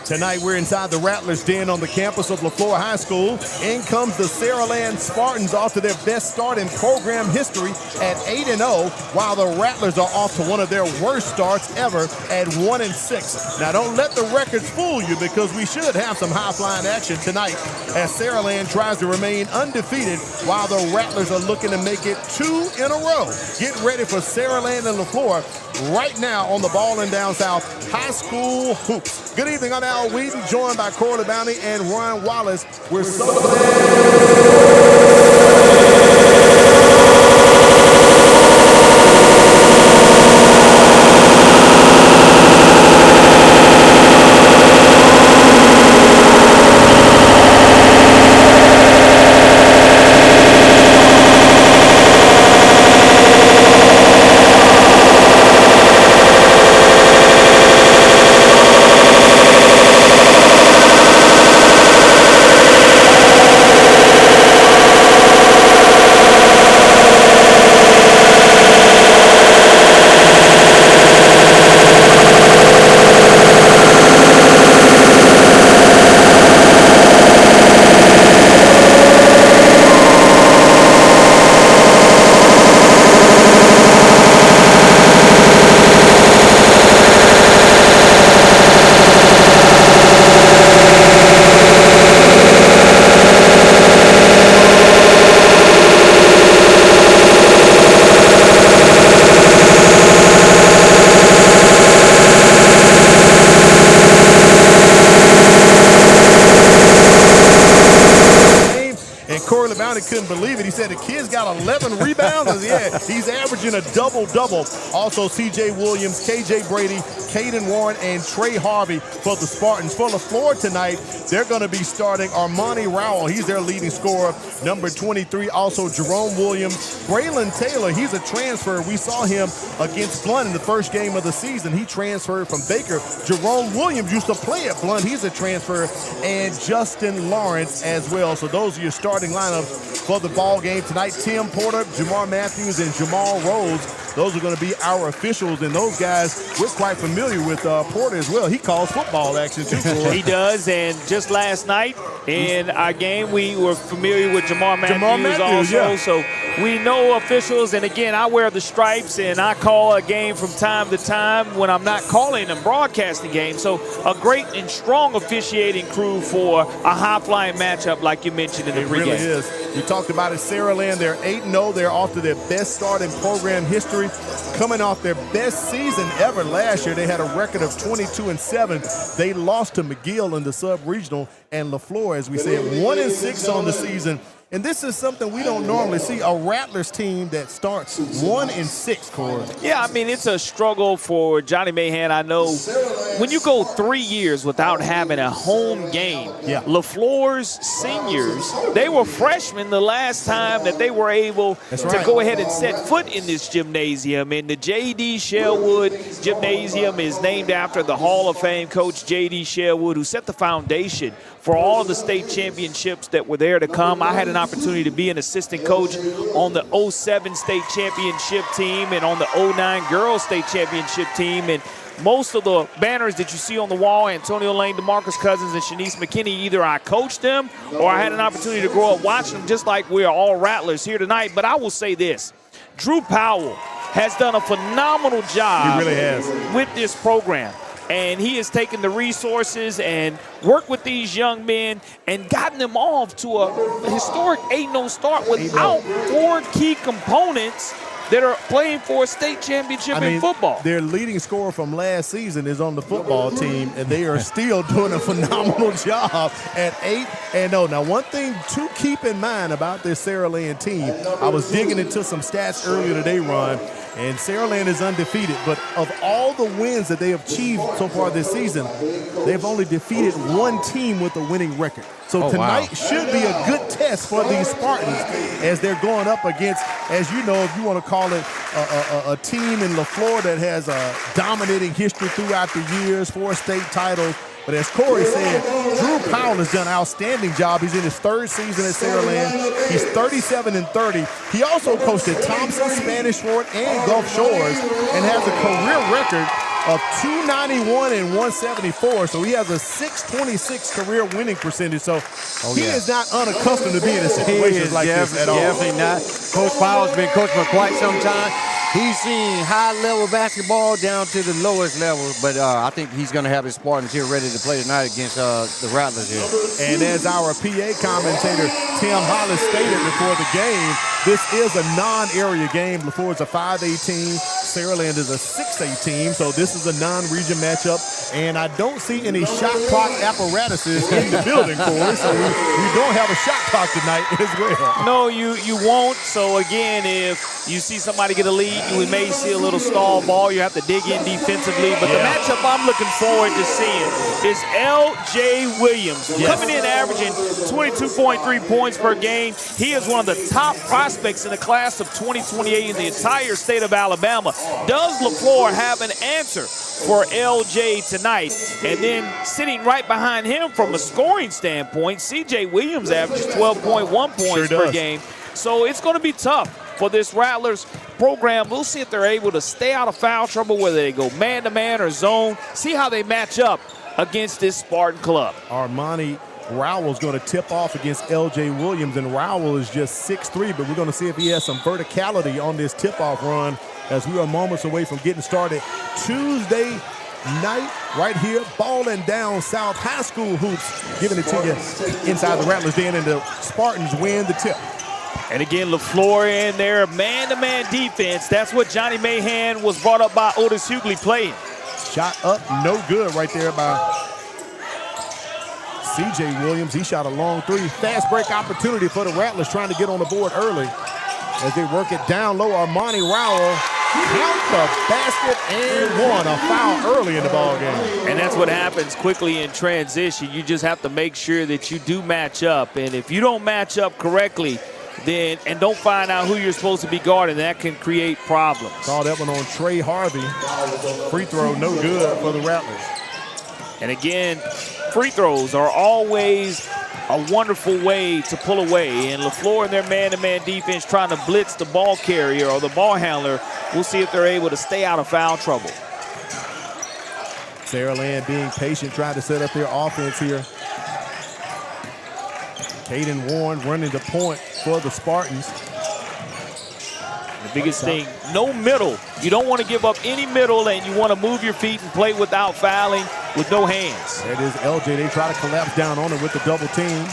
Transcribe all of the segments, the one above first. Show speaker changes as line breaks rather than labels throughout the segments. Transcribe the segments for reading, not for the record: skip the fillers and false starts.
Tonight we're inside the Rattlers Den on the campus of LeFlore High School. In comes the Saraland Spartans off to their best start in program history at 8-0, while the Rattlers are off to one of their worst starts ever at 1-6. Now don't let the records fool you, because we should have some high-flying action tonight as Saraland tries to remain undefeated while the Rattlers are looking to make it 2 in a row. Get ready for Saraland and LeFlore right now on the Ballin Down South High School Hoops. Good evening, I'm Al Wheaton, joined by Corley Bounty and Ryan Wallace. We're so Corley Bounty couldn't believe it. He said the kid's got 11 rebounds. Yeah, he's averaging a double-double. Also, C.J. Williams, K.J. Brady, Caden Warren, and Trey Harvey for the Spartans. For LeFlore tonight, they're going to be starting Armani Rowell. He's their leading scorer. Number 23, also Jerome Williams. Braylon Taylor, he's a transfer. We saw him against Blunt in the first game of the season. He transferred from Baker. Jerome Williams used to play at Blunt. He's a transfer. And Justin Lawrence as well. So those are your starting lineups for the ball game tonight. Tim Porter, Jamar Matthews, and Jamal Rhodes. Those are going to be our officials, and those guys we're quite familiar with. Porter as well. He calls football action too.
He does, and just last night in our game, we were familiar with Jamar Matthews also. Yeah. So we know officials, and again, I wear the stripes, and I call a game from time to time when I'm not calling and broadcasting games. So a great and strong officiating crew for a high-flying matchup like you mentioned in the pregame.
It really is. We talked about it. Saraland, they're 8-0. They're off to their best start in program history, coming off their best season ever last year. They had a record of 22-7. They lost to McGill in the sub-regional, and LeFlore, as we said, 1-6 on the season. And this is something we don't normally see, a Rattlers team that starts 1-6, Corey.
Yeah, I mean, it's a struggle for Johnny Mahan. I know when you go 3 years without having a home game, LeFlore's seniors, they were freshmen the last time that they were able to go ahead and set foot in this gymnasium. And the J.D. Sherwood Gymnasium is named after the Hall of Fame coach J.D. Sherwood, who set the foundation for all of the state championships that were there to come. I had an opportunity to be an assistant coach on the 07 state championship team and on the 09 girls state championship team. And most of the banners that you see on the wall, Antonio Lane, DeMarcus Cousins, and Shanice McKinney, either I coached them or I had an opportunity to grow up watching them, just like we're all Rattlers here tonight. But I will say this, Drew Powell has done a phenomenal job with this program. And he has taken the resources and worked with these young men and gotten them off to a historic 8-0 start without 4 key components that are playing for a state championship in football.
Their leading scorer from last season is on the football team, and they are still doing a phenomenal job at 8-0. Now, one thing to keep in mind about this Saraland team, I was digging into some stats earlier today, Ron, and Saraland is undefeated, but of all the wins that they have achieved so far this season, they've only defeated one team with a winning record. So tonight should be a good test for these Spartans as they're going up against, as you know, if you want to call it a team in LeFlore that has a dominating history throughout the years, 4 state titles. But as Corey said, Drew Powell has done an outstanding job. He's in his 3rd season at Saraland. He's 37-30. He also coached at Thompson, Spanish Fort, and Gulf Shores, and has a career record of 291 and 174. So he has a 626 career winning percentage. So he is not unaccustomed to being in situations like this at all.
Definitely not. Coach Powell's been coaching for quite some time. He's seen high-level basketball down to the lowest level, but I think he's going to have his Spartans here ready to play tonight against the Rattlers here.
And as our PA commentator, Tim Hollis, stated before the game, this is a non-area game. LeFlore is a 5A team. Saraland is a 6A team, so this is a non-region matchup. And I don't see any shot clock apparatuses in the building, Corey, so we don't have a shot clock tonight as well.
No, you won't. So, again, if you see somebody get a lead, we may see a little stall ball. You have to dig in defensively. But the matchup I'm looking forward to seeing is L.J. Williams, coming in averaging 22.3 points per game. He is one of the top prospects in the class of 2028 in the entire state of Alabama. Does LeFlore have an answer for L.J. tonight? And then sitting right behind him from a scoring standpoint, C.J. Williams averages 12.1 points per game. So it's going to be tough for this Rattlers program. We'll see if they're able to stay out of foul trouble, whether they go man-to-man or zone. See how they match up against this Spartan club.
Armani Rowell's going to tip off against L.J. Williams, and Rowell is just 6'3", but we're going to see if he has some verticality on this tip-off run as we are moments away from getting started. Tuesday night right here, Ballin down South High School hoops, giving it to you inside the Rattlers Den, and the Spartans win the tip.
And again, LeFlore in there, man-to-man defense. That's what Johnny Mahan was brought up by Otis Hughley playing.
Shot up, no good right there by C.J. Williams. He shot a long three. Fast break opportunity for the Rattlers, trying to get on the board early as they work it down low. Armani Rowell count the basket and one. A foul early in the ball game.
And that's what happens quickly in transition. You just have to make sure that you do match up. And if you don't match up correctly, then and don't find out who you're supposed to be guarding, that can create problems.
Saw that one on Trey Harvey. Free throw, no good for the Rattlers.
And again, free throws are always a wonderful way to pull away. And LeFlore and their man-to-man defense trying to blitz the ball carrier or the ball handler. We'll see if they're able to stay out of foul trouble.
Saraland being patient, trying to set up their offense here. Caden Warren running the point for the Spartans.
The biggest thing, no middle. You don't want to give up any middle, and you want to move your feet and play without fouling with no hands.
There it is, LJ. They try to collapse down on him with the double team.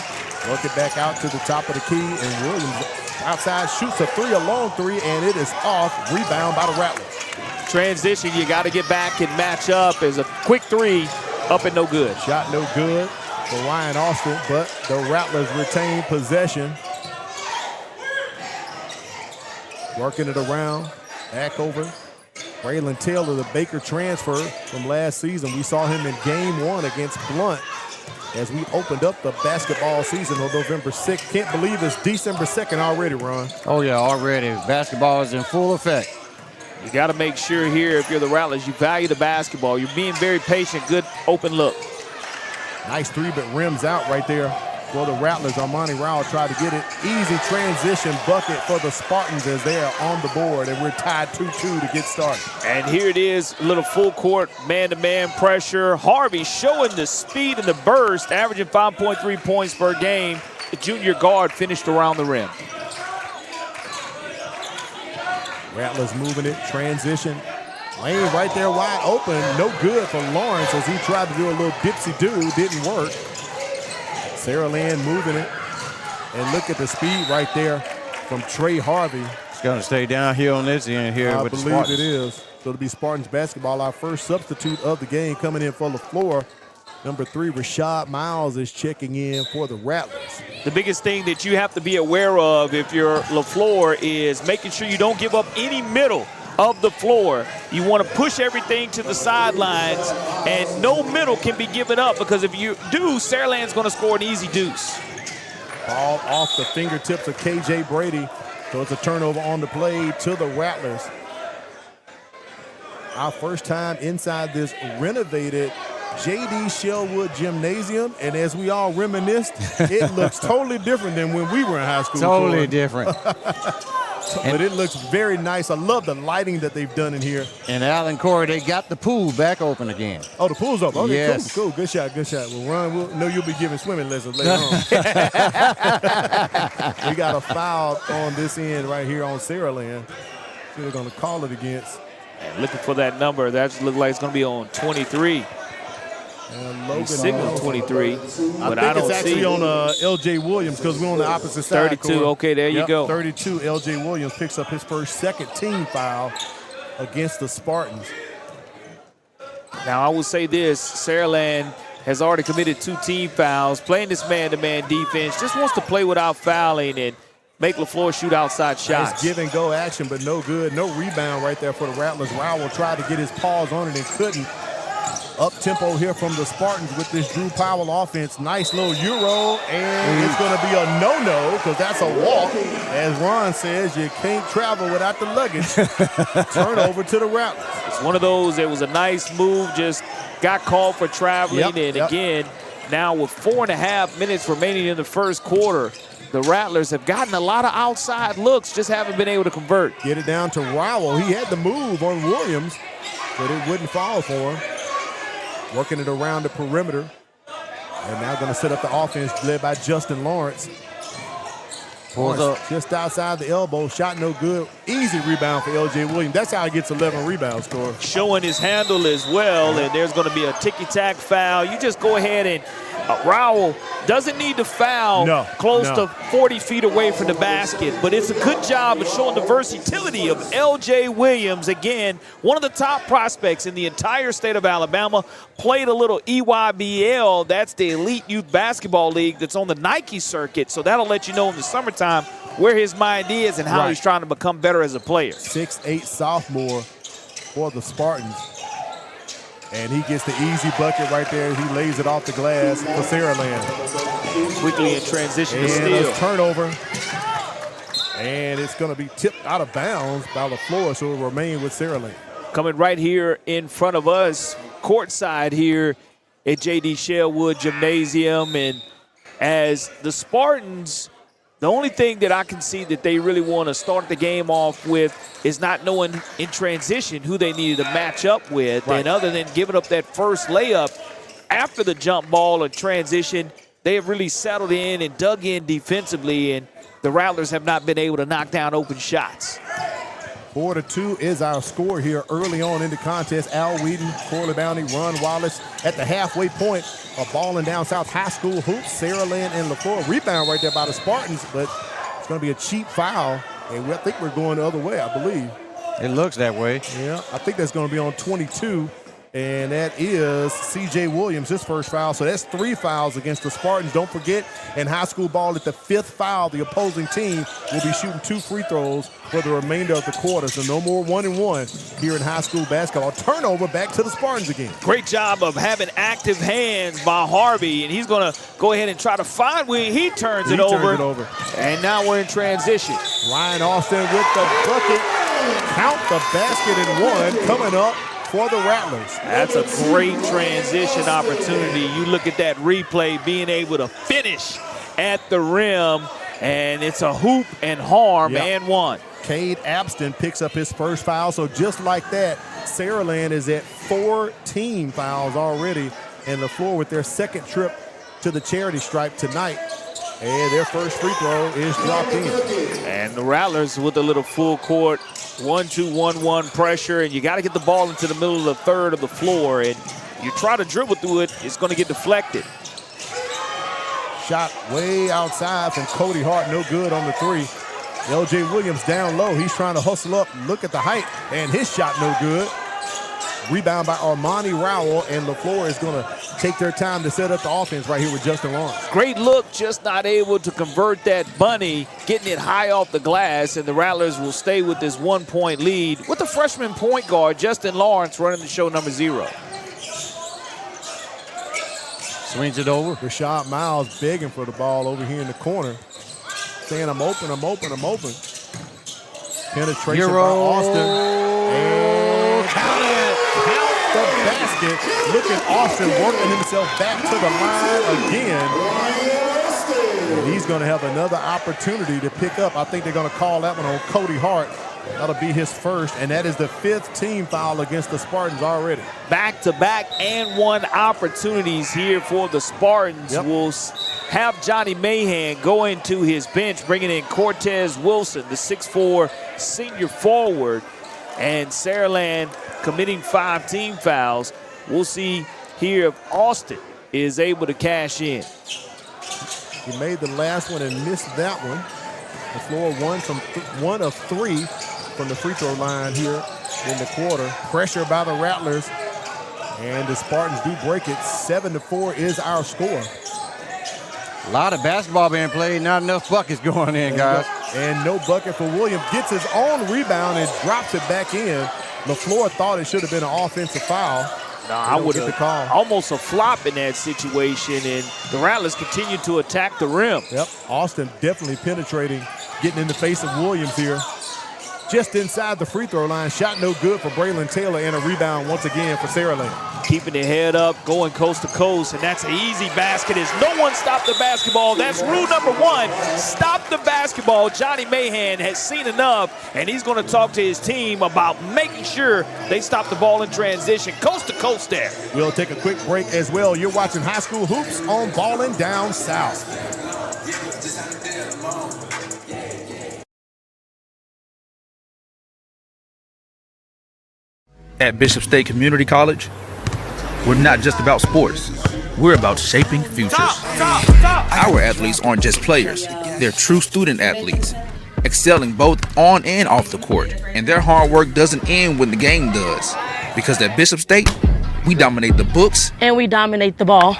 Work it back out to the top of the key, and Williams outside shoots a three, a long three, and it is off. Rebound by the Rattlers.
Transition, you got to get back and match up. As a quick three, up and no good.
Shot no good for Ryan Austin, but the Rattlers retain possession. Working it around, back over. Braylon Taylor, the Baker transfer from last season. We saw him in game one against Blunt as we opened up the basketball season on November 6th. Can't believe it's December 2nd already, Ron.
Oh, yeah, already. Basketball is in full effect.
You got to make sure here, if you're the Rattlers, you value the basketball. You're being very patient, good open look.
Nice three, but rims out right there for the Rattlers. Armani Rowell tried to get it. Easy transition bucket for the Spartans as they are on the board, and we're tied 2-2 to get started.
And here it is, a little full court man-to-man pressure. Harvey showing the speed and the burst, averaging 5.3 points per game. The junior guard finished around the rim.
Rattlers moving it, transition. Lane right there wide open, no good for Lawrence as he tried to do a little dipsy-do, didn't work. Saraland moving it, and look at the speed right there from Trey Harvey.
It's going to stay down here on this end here with the Spartans.
I believe it is. So it'll be Spartans basketball, our first substitute of the game coming in for LeFlore. Number 3, Rashad Miles is checking in for the Rattlers.
The biggest thing that you have to be aware of if you're LeFlore is making sure you don't give up any middle of the floor. You want to push everything to the sidelines, and no middle can be given up, because if you do, Saraland's going to score an easy deuce.
Ball off the fingertips of KJ Brady, so it's a turnover on the play to the Rattlers. Our first time inside this renovated J.D. Shellwood Gymnasium, and as we all reminisced, it looks totally different than when we were in high school.
Totally different.
But it looks very nice. I love the lighting that they've done in here.
And Alan Corey, they got the pool back open again.
Oh, the pool's open. Okay,
yes.
Cool. Good shot. Well, Ron, we'll know you'll be giving swimming lessons later on. We got a foul on this end right here on Saraland. So they're going to call it against.
And looking for that number. That looks like it's going to be on 23.
And Logan
signaled 23, but I don't see it.
It's actually on L.J. Williams because we're on the opposite side.
32, okay, there you go.
32, L.J. Williams picks up his second team foul against the Spartans.
Now, I will say this. Saraland has already committed 2 team fouls. Playing this man-to-man defense, just wants to play without fouling and make LeFlore shoot outside shots.
Nice give-and-go action, but no good. No rebound right there for the Rattlers. Rowell tried to get his paws on it and couldn't. Up-tempo here from the Spartans with this Drew Powell offense. Nice little Euro, and it's going to be a no-no because that's a walk. As Ron says, you can't travel without the luggage. Turnover to the Rattlers.
It's one of those, it was a nice move, just got called for traveling. Again, now with 4.5 minutes remaining in the first quarter, the Rattlers have gotten a lot of outside looks, just haven't been able to convert.
Get it down to Rowell. He had the move on Williams, but it wouldn't fall for him. Working it around the perimeter. And now going to set up the offense led by Justin Lawrence.
Pulls up.
Just outside the elbow. Shot no good. Easy rebound for L.J. Williams. That's how he gets 11 rebounds, Corey.
Showing his handle as well, and there's going to be a ticky-tack foul. You just go ahead and Rowell doesn't need to foul close to 40 feet away from the basket, but it's a good job of showing the versatility of L.J. Williams. Again, one of the top prospects in the entire state of Alabama, played a little EYBL. That's the Elite Youth Basketball League that's on the Nike circuit, so that'll let you know in the summertime where his mind is and how he's trying to become better as a player.
6'8" sophomore for the Spartans. And he gets the easy bucket right there. He lays it off the glass for Saraland.
Quickly in transition to
steal.
steal.
Turnover. And it's going to be tipped out of bounds by LeFlore, so it will remain with Saraland.
Coming right here in front of us, courtside here at J.D. Sherwood Gymnasium. And as the Spartans, the only thing that I can see that they really want to start the game off with is not knowing in transition who they needed to match up with. And other than giving up that first layup after the jump ball or transition, they have really settled in and dug in defensively, and the Rattlers have not been able to knock down open shots.
4-2 is our score here early on in the contest. Al Whedon, Corley Bounty, Ron Wallace at the halfway point of Ballin down South High School hoops. Saraland and LeFlore. Rebound right there by the Spartans, but it's going to be a cheap foul, and I think we're going the other way, I believe.
It looks that way.
Yeah, I think that's going to be on 22, and that is C.J. Williams, his first foul. So that's 3 fouls against the Spartans. Don't forget, in high school ball, at the 5th foul, the opposing team will be shooting 2 free throws for the remainder of the quarter. So no more 1-and-1 here in high school basketball. Turnover back to the Spartans again.
Great job of having active hands by Harvey, and he's going to go ahead and try to find where he turns it over. And now we're in transition.
Ryan Austin with the bucket. Count the basket and 1 coming up for the Rattlers.
That's a great transition opportunity. You look at that replay, being able to finish at the rim, and it's a hoop and harm and 1.
Cade Abston picks up his first foul. So just like that, Saraland is at 4 team fouls already, and LeFlore with their second trip to the charity stripe tonight. And their first free throw is dropped in.
And the Rattlers with a little full court 1-2-1-1 pressure, and you got to get the ball into the middle of the third of the floor, and you try to dribble through it, it's going to get deflected.
Shot way outside from Cody Hart, no good on the 3. L.J. Williams down low. He's trying to hustle up. Look at the height, and his shot no good. Rebound by Armani Rowell, and LeFlore is going to take their time to set up the offense right here with Justin Lawrence.
Great look, just not able to convert that bunny, getting it high off the glass, and the Rattlers will stay with this 1-point lead with the freshman point guard, Justin Lawrence, running the show number 0.
Swings it over.
Rashad Miles begging for the ball over here in the corner, saying, I'm open, I'm open, I'm open. Penetration by Austin. And count the basket. Look at Austin working himself back to the line again. And he's going to have another opportunity to pick up. I think they're going to call that one on Cody Hart. That'll be his first, and that is the 5th team foul against the Spartans already.
Back-to-back and one opportunities here for the Spartans.
Yep.
Will have Johnny Mahan go into his bench, bringing in Cortez Wilson, the 6'4" senior forward, and Saraland committing 5 team fouls. We'll see here if Austin is able to cash in.
He made the last one and missed that one. LeFlore one of 3 from the free throw line here in the quarter. Pressure by the Rattlers, and the Spartans do break it. 7-4 is our score.
A lot of basketball being played, not enough buckets going in, guys.
And no bucket for Williams. Gets his own rebound and drops it back in. LeFlore thought it should have been an offensive foul.
No, I would have almost a flop in that situation, and the Rattlers continue to attack the rim.
Yep, Austin definitely penetrating, getting in the face of Williams here. Just inside the free throw line, shot no good for Braylon Taylor, and a rebound once again for Saraland.
Keeping their head up, going coast to coast, and that's an easy basket as no one stopped the basketball. That's rule number 1, stop the basketball. Johnny Mahan has seen enough, and he's going to talk to his team about making sure they stop the ball in transition. Coast to coast there.
We'll take a quick break as well. You're watching High School Hoops on Ballin Down South.
At Bishop State Community College, we're not just about sports. We're about shaping futures. Our athletes aren't just players. They're true student athletes, excelling both on and off the court. And their hard work doesn't end when the game does. Because at Bishop State, we dominate the books.
And we dominate the ball.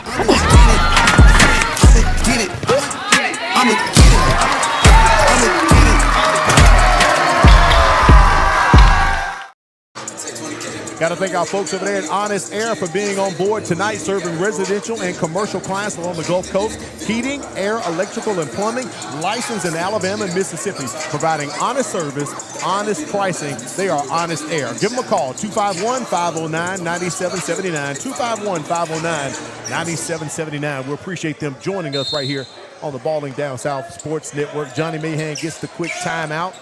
Got to thank our folks over there at Honest Air for being on board tonight, serving residential and commercial clients along the Gulf Coast. Heating, air, electrical, and plumbing, licensed in Alabama and Mississippi. Providing honest service, honest pricing. They are Honest Air. Give them a call, 251-509-9779. 251-509-9779. We appreciate them joining us right here on the Balling Down South Sports Network. Johnny Mahan gets the quick timeout.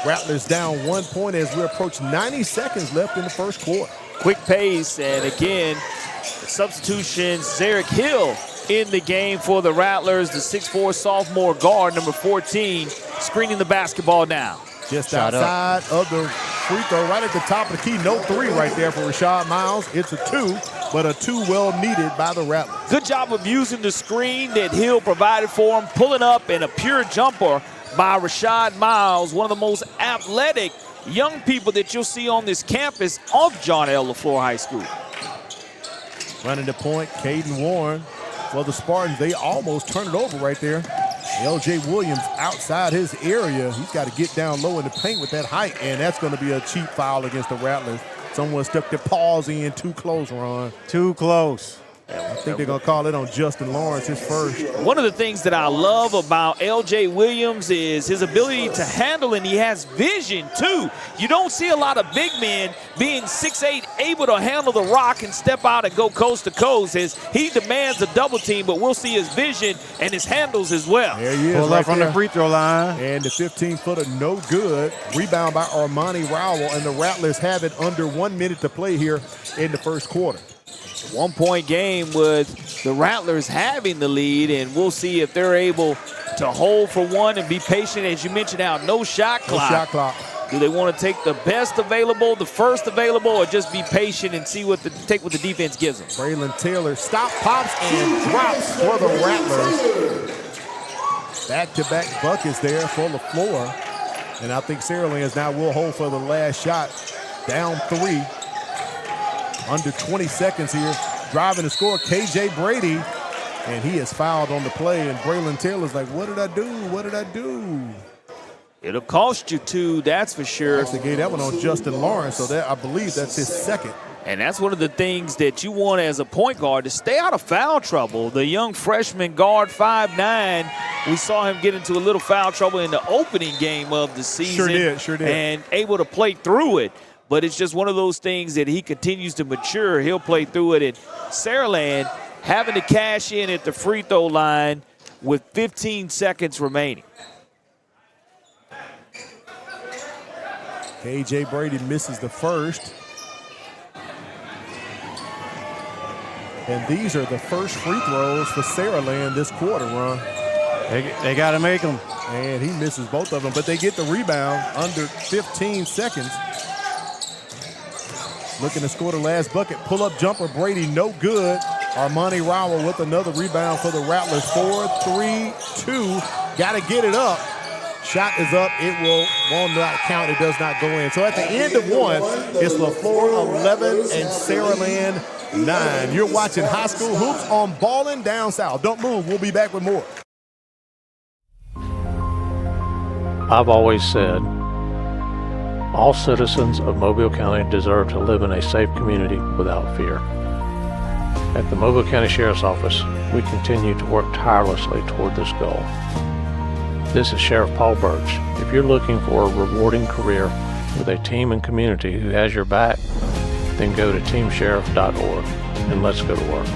Rattlers down 1 point as we approach 90 seconds left in the first quarter.
Quick pace, and again, substitution, Zarek Hill in the game for the Rattlers, the 6'4" sophomore guard, number 14, screening the basketball now.
Just outside of the free throw, right at the top of the key. No 3 right there for Rashad Miles. It's a 2, but a 2 well needed by the Rattlers.
Good job of using the screen that Hill provided for him, pulling up, and a pure jumper by Rashad Miles, one of the most athletic young people that you'll see on this campus of John L. LeFlore High School.
Running the point, Caden Warren. For the Spartans, they almost turn it over right there. L.J. Williams outside his area. He's got to get down low in the paint with that height, and that's going to be a cheap foul against the Rattlers. Someone stuck their paws in too close, Ron.
Too close.
I think they're going to call it on Justin Lawrence, his first.
One of the things that I love about L.J. Williams is his ability to handle, and he has vision, too. You don't see a lot of big men being 6'8", able to handle the rock and step out and go coast to coast. As he demands a double team, but we'll see his vision and his handles as well.
There he is.
Pull up from the free throw line.
And the 15-footer, no good. Rebound by Armani Rowell, and the Rattlers have it under 1 minute to play here in the first quarter.
1 point game with the Rattlers having the lead, and we'll see if they're able to hold for one and be patient. As you mentioned now, no shot clock.
No shot clock.
Do they want to take the best available, the first available, or just be patient and see take what the defense gives them?
Braylon Taylor stop, pops, and drops for the Rattlers. Back-to-back buckets there for LeFlore. And I think Saraland now will hold for the last shot. Down 3. Under 20 seconds here. Driving to score, K.J. Brady. And he is fouled on the play. And Braylon Taylor's like, what did I do? What did I do?
It'll cost you 2, that's for sure.
Actually gave that one on Justin Lawrence, so that I believe that's his second.
And that's one of the things that you want as a point guard, to stay out of foul trouble. The young freshman guard, 5'9", we saw him get into a little foul trouble in the opening game of the season.
Sure did.
And able to play through it. But it's just one of those things that he continues to mature. He'll play through it. And Saraland having to cash in at the free throw line with 15 seconds remaining.
KJ Brady misses the first. And these are the first free throws for Saraland this quarter, Ron.
They got to make them.
And he misses both of them, but they get the rebound under 15 seconds. Looking to score the last bucket. Pull-up jumper, Brady, no good. Armani Rowell with another rebound for the Rattlers. 4-3-2. Got to get it up. Shot is up. It will not count. It does not go in. So at the end of one, it's LeFlore 11 and Saraland 9. You're watching High School Hoops on Ballin Down South. Don't move. We'll be back with more.
I've always said, all citizens of Mobile County deserve to live in a safe community without fear. At the Mobile County Sheriff's Office, we continue to work tirelessly toward this goal. This is Sheriff Paul Birch. If you're looking for a rewarding career with a team and community who has your back, then go to teamsheriff.org and let's go to work.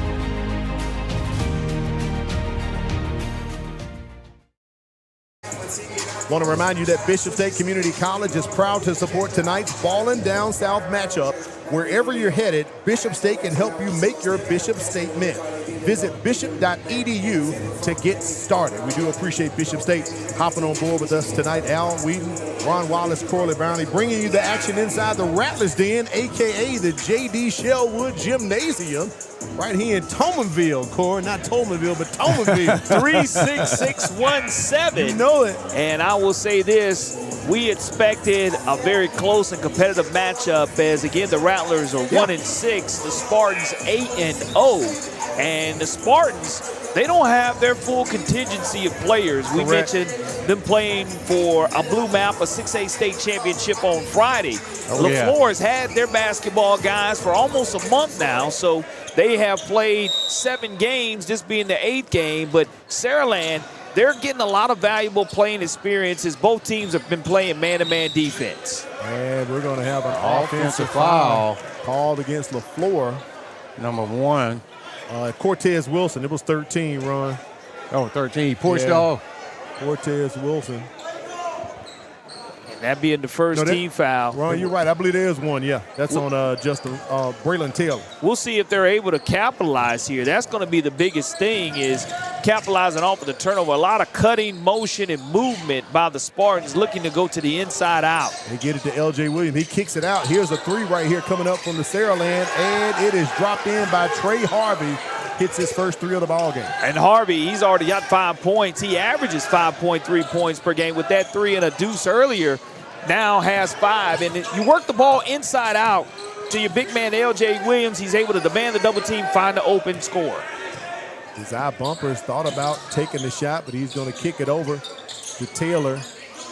Want to remind you that Bishop State Community College is proud to support tonight's Ballin Down South matchup. Wherever you're headed, Bishop State can help you make your Bishop statement. Visit bishop.edu to get started. We do appreciate Bishop State hopping on board with us tonight. Al Wheaton, Ron Wallace, Corley Brownlee, bringing you the action inside the Rattlers Den, a.k.a. the J.D. Shellwood Gymnasium, right here in Tomanville, Corey. Not Tomanville, but Tomanville.
36617.
You know it.
And I will say this, we expected a very close and competitive matchup as, again, the Rattlers are 1-6, the Spartans 8-0. And the Spartans, they don't have their full contingency of players. We mentioned them playing for a Blue Map, a 6A state championship on Friday. LeFlore has had their basketball guys for almost a month now, so they have played 7 games, this being the 8th game. But Saraland, they're getting a lot of valuable playing experiences. Both teams have been playing man-to-man defense.
And we're going to have an offensive foul called against LeFlore.
Number 1.
Cortez Wilson. It was 13, Ron.
Oh, 13. He pushed off.
Cortez Wilson.
And that being the first team foul.
Ron, you're right. I believe there is one. Yeah, that's on Justin Braylon Taylor.
We'll see if they're able to capitalize here. That's going to be the biggest thing, is capitalizing off of the turnover. A lot of cutting, motion, and movement by the Spartans, looking to go to the inside out.
They get it to L.J. Williams. He kicks it out. Here's a 3 right here coming up from the Saraland, and it is dropped in by Trey Harvey. Hits his first 3 of the ball game.
And Harvey, he's already got 5 points. He averages 5.3 points per game with that 3 and a deuce earlier. Now has 5. And you work the ball inside out to your big man, L.J. Williams. He's able to demand the double team, find the open score.
Desire Bumpers thought about taking the shot, but he's going to kick it over to Taylor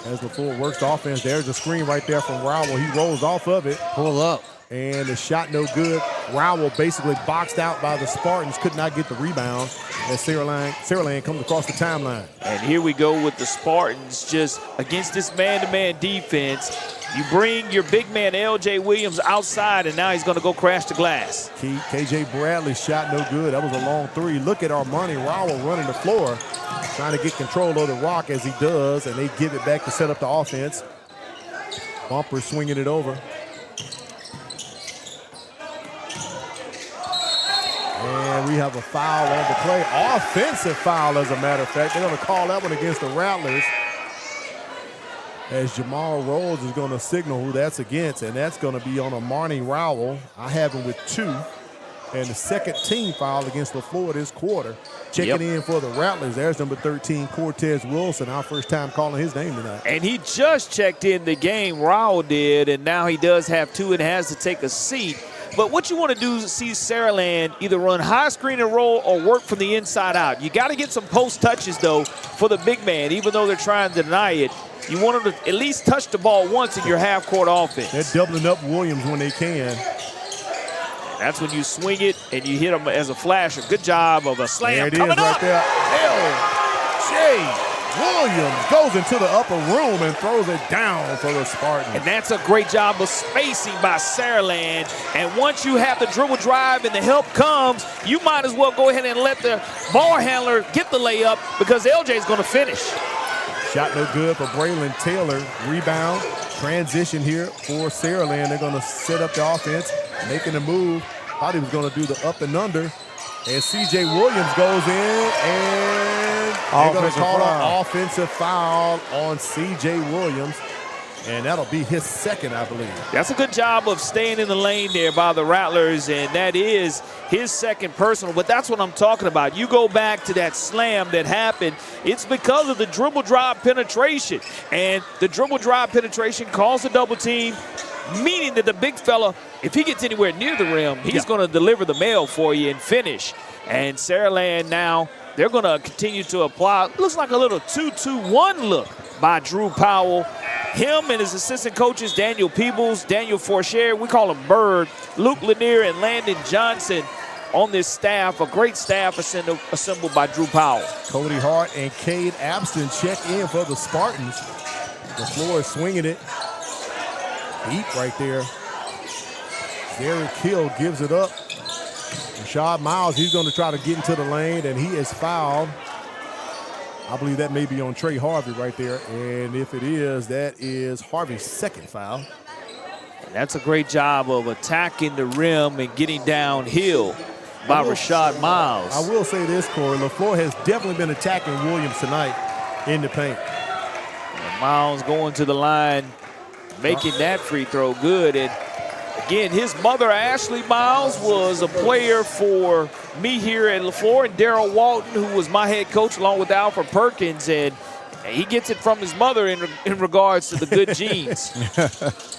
as LeFlore works the offense. There's a screen right there from Rowell. He rolls off of it.
Pull up.
And the shot no good. Rowell basically boxed out by the Spartans, could not get the rebound as Saraland comes across the timeline.
And here we go with the Spartans just against this man-to-man defense. You bring your big man, L.J. Williams, outside, and now he's going to go crash the glass.
KJ Bradley's shot no good. That was a long 3. Look at Armani Rowell running the floor, trying to get control of the rock as he does, and they give it back to set up the offense. Bumper swinging it over. And we have a foul on the play. Offensive foul, as a matter of fact. They're going to call that one against the Rattlers, as Jamal Rhodes is going to signal who that's against, and that's going to be on Armani Rowell. I have him with 2. And the second team foul against LeFlore this quarter. Checking in for the Rattlers, there's number 13, Cortez Wilson, our first time calling his name tonight.
And he just checked in the game, Rowell did, and now he does have 2 and has to take a seat. But what you want to do is see Saraland either run high screen and roll or work from the inside out. You got to get some post touches, though, for the big man, even though they're trying to deny it. You want them to at least touch the ball once in your half-court offense.
They're doubling up Williams when they can.
That's when you swing it and you hit them as a flasher. Good job of a slam.
There it
coming
is right
up.
there. L.J. Williams goes into the upper room and throws it down for the Spartans.
And that's a great job of spacing by Saraland. And once you have the dribble drive and the help comes, you might as well go ahead and let the ball handler get the layup because LJ is going to finish.
Shot no good for Braylon Taylor. Rebound, transition here for Saraland. They're going to set up the offense, making a move. Thought he was going to do the up and under. And C.J. Williams goes in, and they're going to call an offensive foul on C.J. Williams. And that'll be his second, I believe.
That's a good job of staying in the lane there by the Rattlers, and that is his second personal. But that's what I'm talking about. You go back to that slam that happened. It's because of the dribble drive penetration. And the dribble drive penetration caused a double team, meaning that the big fella, if he gets anywhere near the rim, he's going to deliver the mail for you and finish. And Saraland now, they're going to continue to apply. Looks like a little 2-2-1 look by Drew Powell. Him and his assistant coaches, Daniel Peebles, Daniel Forshare, we call him Bird, Luke Lanier, and Landon Johnson on this staff, a great staff assembled by Drew Powell.
Cody Hart and Cade Abston check in for the Spartans. LeFlore is swinging it. Deep right there. Derek Hill gives it up. Rashad Miles, he's going to try to get into the lane, and he is fouled. I believe that may be on Trey Harvey right there. And if it is, that is Harvey's second foul.
And that's a great job of attacking the rim and getting downhill by Rashad Miles.
I will say this, Corey. LeFlore has definitely been attacking Williams tonight in the paint.
And Miles going to the line, making that free throw good. And again, his mother, Ashley Miles, was a player for me here at LeFlore, and Darryl Walton, who was my head coach along with Alfred Perkins, and he gets it from his mother in regards to the good genes.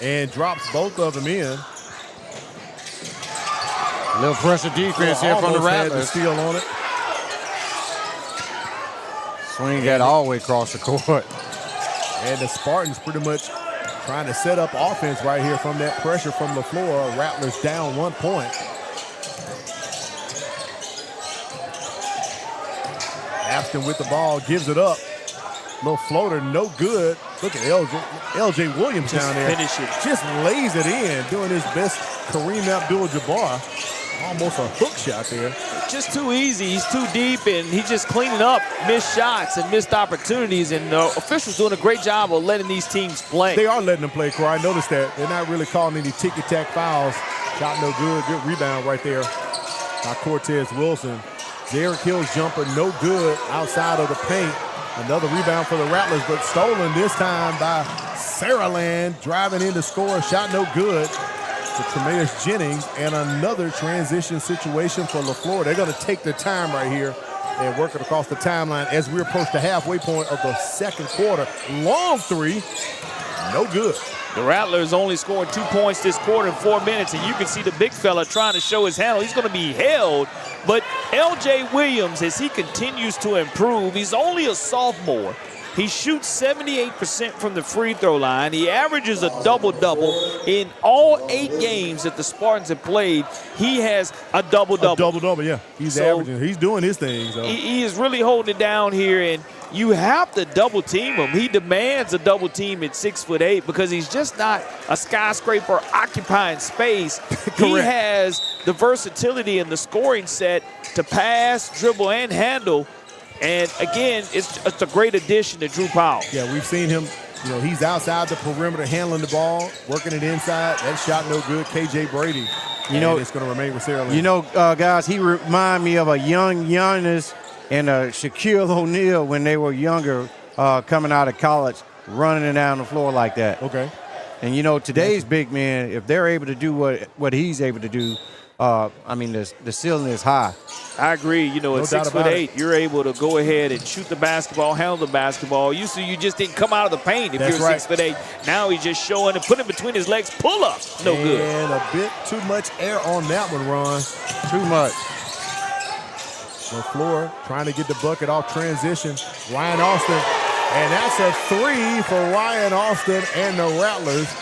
And drops both of them in.
A little pressure defense here from the Rattlers.
Steal on it.
Swing that all the way across the court.
And the Spartans pretty much trying to set up offense right here from that pressure from LeFlore. Rattlers down 1 point. Afton with the ball, gives it up. Little floater, no good. Look at LJ Williams down there.
Finish it.
Just lays it in, doing his best Kareem Abdul-Jabbar. Almost a hook shot there.
Just too easy. He's too deep, and he's just cleaning up missed shots and missed opportunities. And the officials doing a great job of letting these teams play.
They are letting them play, Corey. I noticed that. They're not really calling any ticky-tack fouls. Shot no good. Good rebound right there by Cortez Wilson. Derek Hill's jumper no good outside of the paint. Another rebound for the Rattlers, but stolen this time by Saraland. Driving in to score. Shot no good to Tremaine Jennings, and another transition situation for LeFlore. They're going to take their time right here and work it across the timeline as we approach the halfway point of the second quarter. Long three, no good.
The Rattlers only scored 2 points this quarter in 4 minutes, and you can see the big fella trying to show his handle. He's going to be held, but LJ Williams, as he continues to improve, he's only a sophomore. He shoots 78% from the free throw line. He averages a double-double. In all 8 games that the Spartans have played, he has a double-double.
A double-double, yeah. He's averaging. He's doing his thing. So.
He is really holding it down here, and you have to double-team him. He demands a double-team at 6'8" because he's just not a skyscraper occupying space. He has the versatility and the scoring set to pass, dribble, and handle. And again, it's a great addition to Drew Powell.
Yeah, we've seen him, he's outside the perimeter handling the ball, working it inside. That shot no good. KJ Brady, it's going to remain with Saraland.
Guys, he remind me of a young Giannis and Shaquille O'Neal when they were younger, coming out of college, running it down the floor like that.
Okay.
And, today's big men, if they're able to do what he's able to do, the ceiling is high.
I agree. At 6'8", you're able to go ahead and shoot the basketball, handle the basketball. You just didn't come out of the paint if you're 6'8". Now he's just showing and putting it between his legs. Pull up. No good.
And a bit too much air on that one, Ron.
Too much.
LeFlore trying to get the bucket off transition. Ryan Austin. And that's a 3 for Ryan Austin and the Rattlers.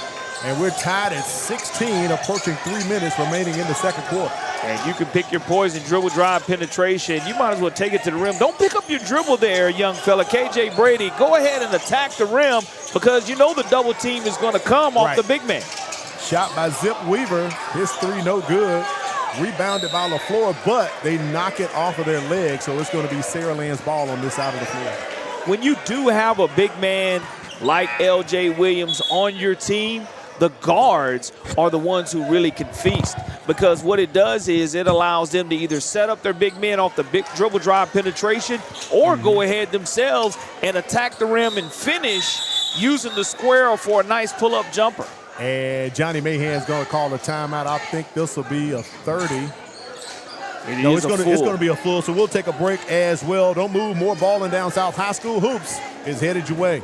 And we're tied at 16, approaching 3 minutes remaining in the second quarter.
And you can pick your poison, dribble, drive, penetration. You might as well take it to the rim. Don't pick up your dribble there, young fella. KJ Brady, go ahead and attack the rim because you know the double team is going to come off the big man.
Shot by Zip Weaver. His three no good. Rebounded by LeFlore, but they knock it off of their leg, so it's going to be Saraland's ball on this side of the floor.
When you do have a big man like L.J. Williams on your team, the guards are the ones who really can feast, because what it does is it allows them to either set up their big men off the big dribble drive penetration or go ahead themselves and attack the rim and finish using the square for a nice pull-up jumper.
And Johnny Mahan's going to call a timeout. I think this will be a 30. It's going to be a full, so we'll take a break as well. Don't move. More Ballin' Down South High School Hoops is headed your way.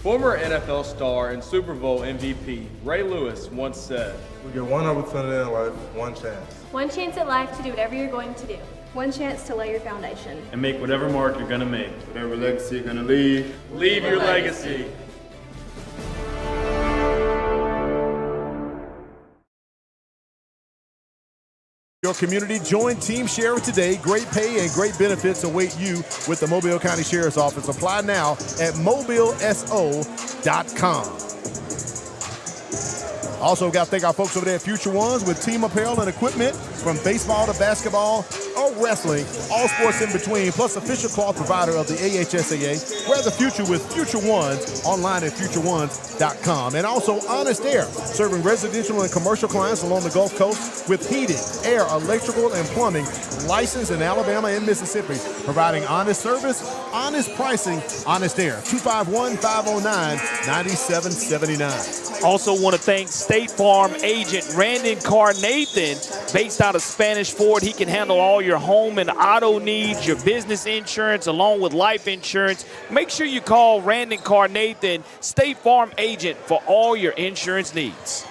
Former NFL star and Super Bowl MVP Ray Lewis once said,
"We get one opportunity in life, one chance.
One chance at life to do whatever you're going to do. One chance to lay your foundation.
And make whatever mark you're gonna make.
Whatever legacy you're gonna leave,
Leave your legacy."
Your community, join Team Sheriff today. Great pay and great benefits await you with the Mobile County Sheriff's Office. Apply now at mobileso.com. Also, got to thank our folks over there at Future Ones with team apparel and equipment from baseball to basketball or wrestling, all sports in between, plus official cloth provider of the AHSAA. Wear the future with Future Ones, online at futureones.com. And also Honest Air, serving residential and commercial clients along the Gulf Coast with heating, air, electrical, and plumbing, licensed in Alabama and Mississippi, providing honest service, honest pricing. Honest Air, 251-509-9779.
Also want to thank State Farm agent Randon Carnathan, based out of Spanish Fort. He can handle all your home and auto needs, your business insurance, along with life insurance. Make sure you call Randon Carnathan, State Farm agent, for all your insurance needs.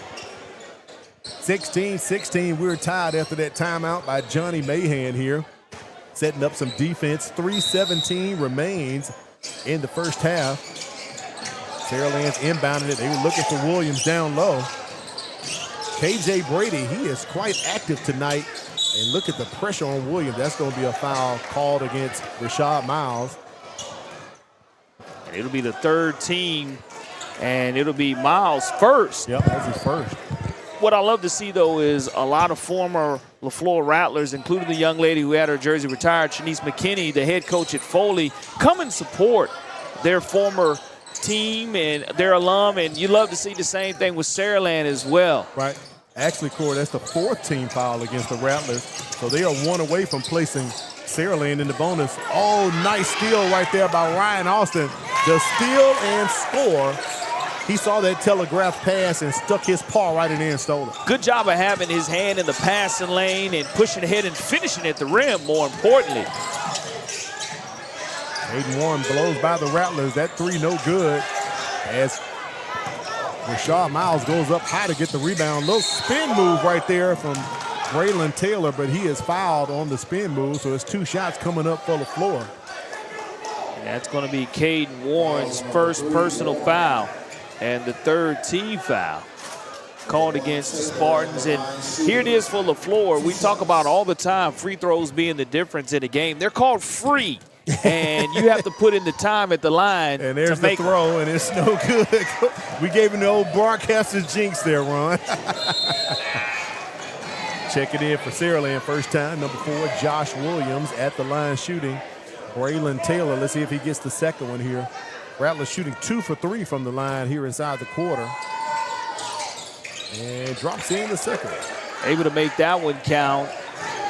16-16, we're tied after that timeout by Johnny Mahan here, setting up some defense. 3:17 remains in the first half. Saraland's inbounding it. They were looking for Williams down low. KJ Brady, he is quite active tonight. And look at the pressure on Williams. That's going to be a foul called against Rashad Miles.
And it'll be the third team, and it'll be Miles' first.
Yep, that's his first.
What I love to see, though, is a lot of former LeFlore Rattlers, including the young lady who had her jersey retired, Shanice McKinney, the head coach at Foley, come and support their former team and their alum, and you love to see the same thing with Saraland as well.
Right. Actually, Corey, that's the fourth team foul against the Rattlers, so they are one away from placing Saraland in the bonus. Oh, nice steal right there by Ryan Austin. The steal and score. He saw that telegraph pass and stuck his paw right in there and stole it.
Good job of having his hand in the passing lane and pushing ahead and finishing at the rim, more importantly.
Aiden Warren blows by the Rattlers. That three no good as Rashad Miles goes up high to get the rebound. Little spin move right there from Braylon Taylor, but he is fouled on the spin move, so it's two shots coming up for LeFlore.
And that's going to be Caden Warren's first personal foul and the third team foul called against the Spartans. And here it is for LeFlore. We talk about all the time free throws being the difference in a game. They're called free. And you have to put in the time at the line.
And there's the throw, and it's no good. We gave him the old broadcaster's jinx there, Ron. Check it in for Saraland, first time. Number 4, Josh Williams at the line shooting. Braylon Taylor, let's see if he gets the second one here. Rattlers shooting 2 for 3 from the line here inside the quarter. And drops in the second.
Able to make that one count.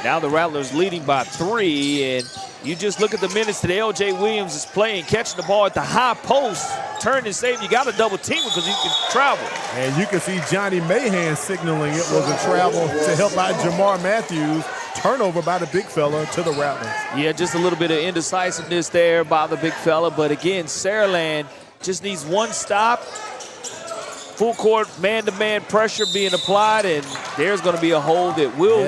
Now the Rattlers leading by 3, and you just look at the minutes that L.J. Williams is playing, catching the ball at the high post, turn and save. You got to double team because he can travel.
And you can see Johnny Mahan signaling it was a travel to help out Jamar Matthews. Turnover by the big fella to the Rattlers.
Yeah, just a little bit of indecisiveness there by the big fella. But again, Saraland just needs one stop. Full court man-to-man pressure being applied, and there's going to be a hold that will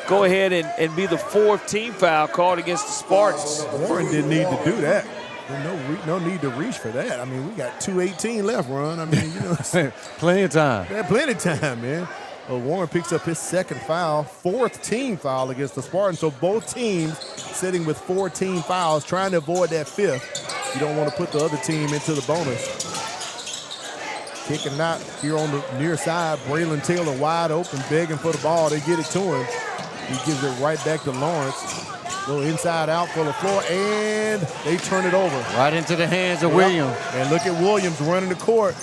go ahead and be the 4th team foul called against the Spartans.
Warren didn't need to do that. No need to reach for that. I mean, we got 2:18 left, Ron. I mean,
plenty of time.
Yeah, plenty of time, man. Well, Warren picks up his second foul, fourth team foul against the Spartans. So both teams sitting with 4 team fouls, trying to avoid that fifth. You don't want to put the other team into the bonus. Kicking out here on the near side. Braylon Taylor wide open, begging for the ball. They get it to him. He gives it right back to Lawrence. Go inside out for LeFlore, and they turn it over.
Right into the hands of Williams.
And look at Williams running the court.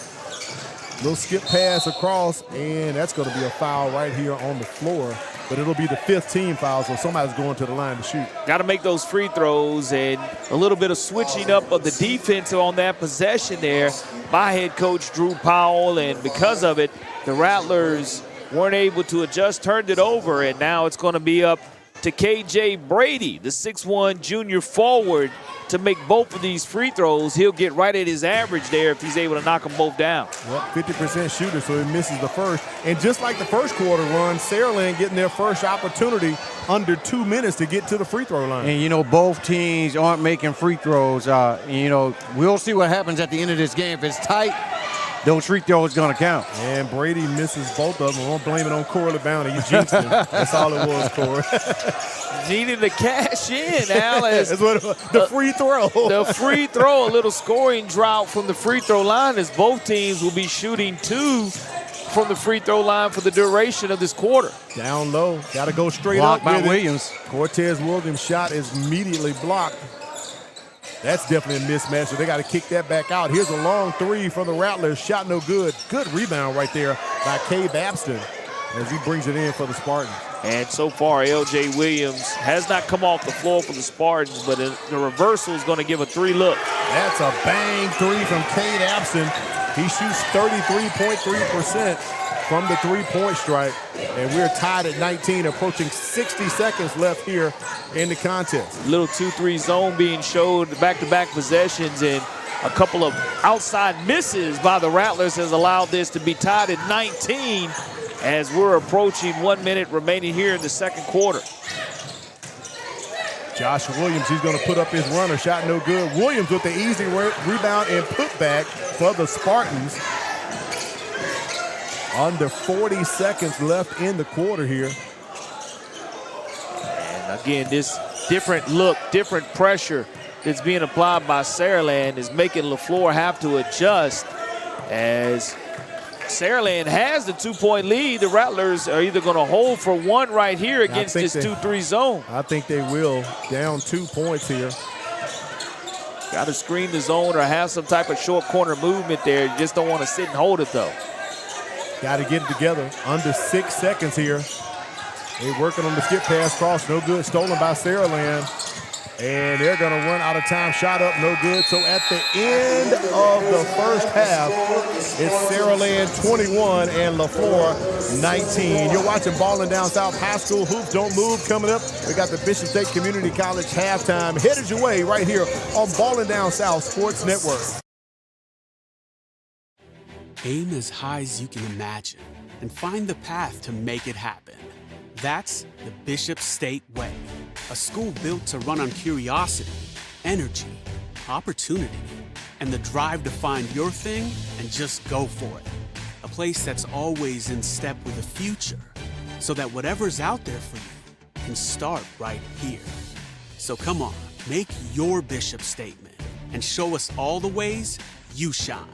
Little skip pass across, and that's going to be a foul right here on the floor. But it'll be the 5th team foul, so somebody's going to the line to shoot.
Got to make those free throws, and a little bit of switching up of the defense on that possession there by head coach Drew Powell, and because of it, the Rattlers weren't able to adjust, turned it over, and now it's going to be up to KJ Brady, the 6'1 junior forward, to make both of these free throws. He'll get right at his average there if he's able to knock them both down.
Yep, 50% shooter, so he misses the first. And just like the first quarter run, Saraland getting their first opportunity under 2 minutes to get to the free throw line.
And, both teams aren't making free throws. We'll see what happens at the end of this game. If it's tight, those free throws going to count.
And Brady misses both of them. We won't blame it on Corley Bounty. You jinxed him. That's all it was, Corey.
Needed to cash in, Al.
The free throw.
The free throw, a little scoring drought from the free throw line, as both teams will be shooting 2 from the free throw line for the duration of this quarter.
Down low. Got to go straight
Blocked
up
by
with
Williams.
Cortez Williams' shot is immediately blocked. That's definitely a mismatch, so they got to kick that back out. Here's a long 3 for the Rattlers. Shot no good. Good rebound right there by Cade Babston as he brings it in for the Spartans.
And so far, L.J. Williams has not come off the floor for the Spartans, but the reversal is going to give a 3 look.
That's a bang 3 from Cade Babston. He shoots 33.3% from the three-point strike, and we're tied at 19, approaching 60 seconds left here in the contest.
Little 2-3 zone being showed, back-to-back possessions, and a couple of outside misses by the Rattlers has allowed this to be tied at 19 as we're approaching 1 minute remaining here in the second quarter.
Josh Williams, he's going to put up his runner. Shot no good. Williams with the easy rebound and putback for the Spartans. Under 40 seconds left in the quarter here.
And again, this different look, different pressure that's being applied by Saraland is making LeFlore have to adjust, as Saraland has the 2-point lead. The Rattlers are either going to hold for 1 right here against this 2-3 zone.
I think they will. Down 2 points here.
Got to screen the zone or have some type of short corner movement there. You just don't want to sit and hold it, though.
Got to get it together. Under 6 seconds here. They're working on the skip pass cross. No good. Stolen by Saraland. And they're going to run out of time. Shot up. No good. So at the end of the first half, it's Saraland 21 and LeFlore 19. You're watching Ballin' Down South High School. Hoops Don't Move coming up. We got the Bishop State Community College halftime headed your way right here on Ballin' Down South Sports Network.
Aim as high as you can imagine and find the path to make it happen. That's the Bishop State Way, a school built to run on curiosity, energy, opportunity, and the drive to find your thing and just go for it. A place that's always in step with the future, so that whatever's out there for you can start right here. So come on, make your Bishop statement and show us all the ways you shine.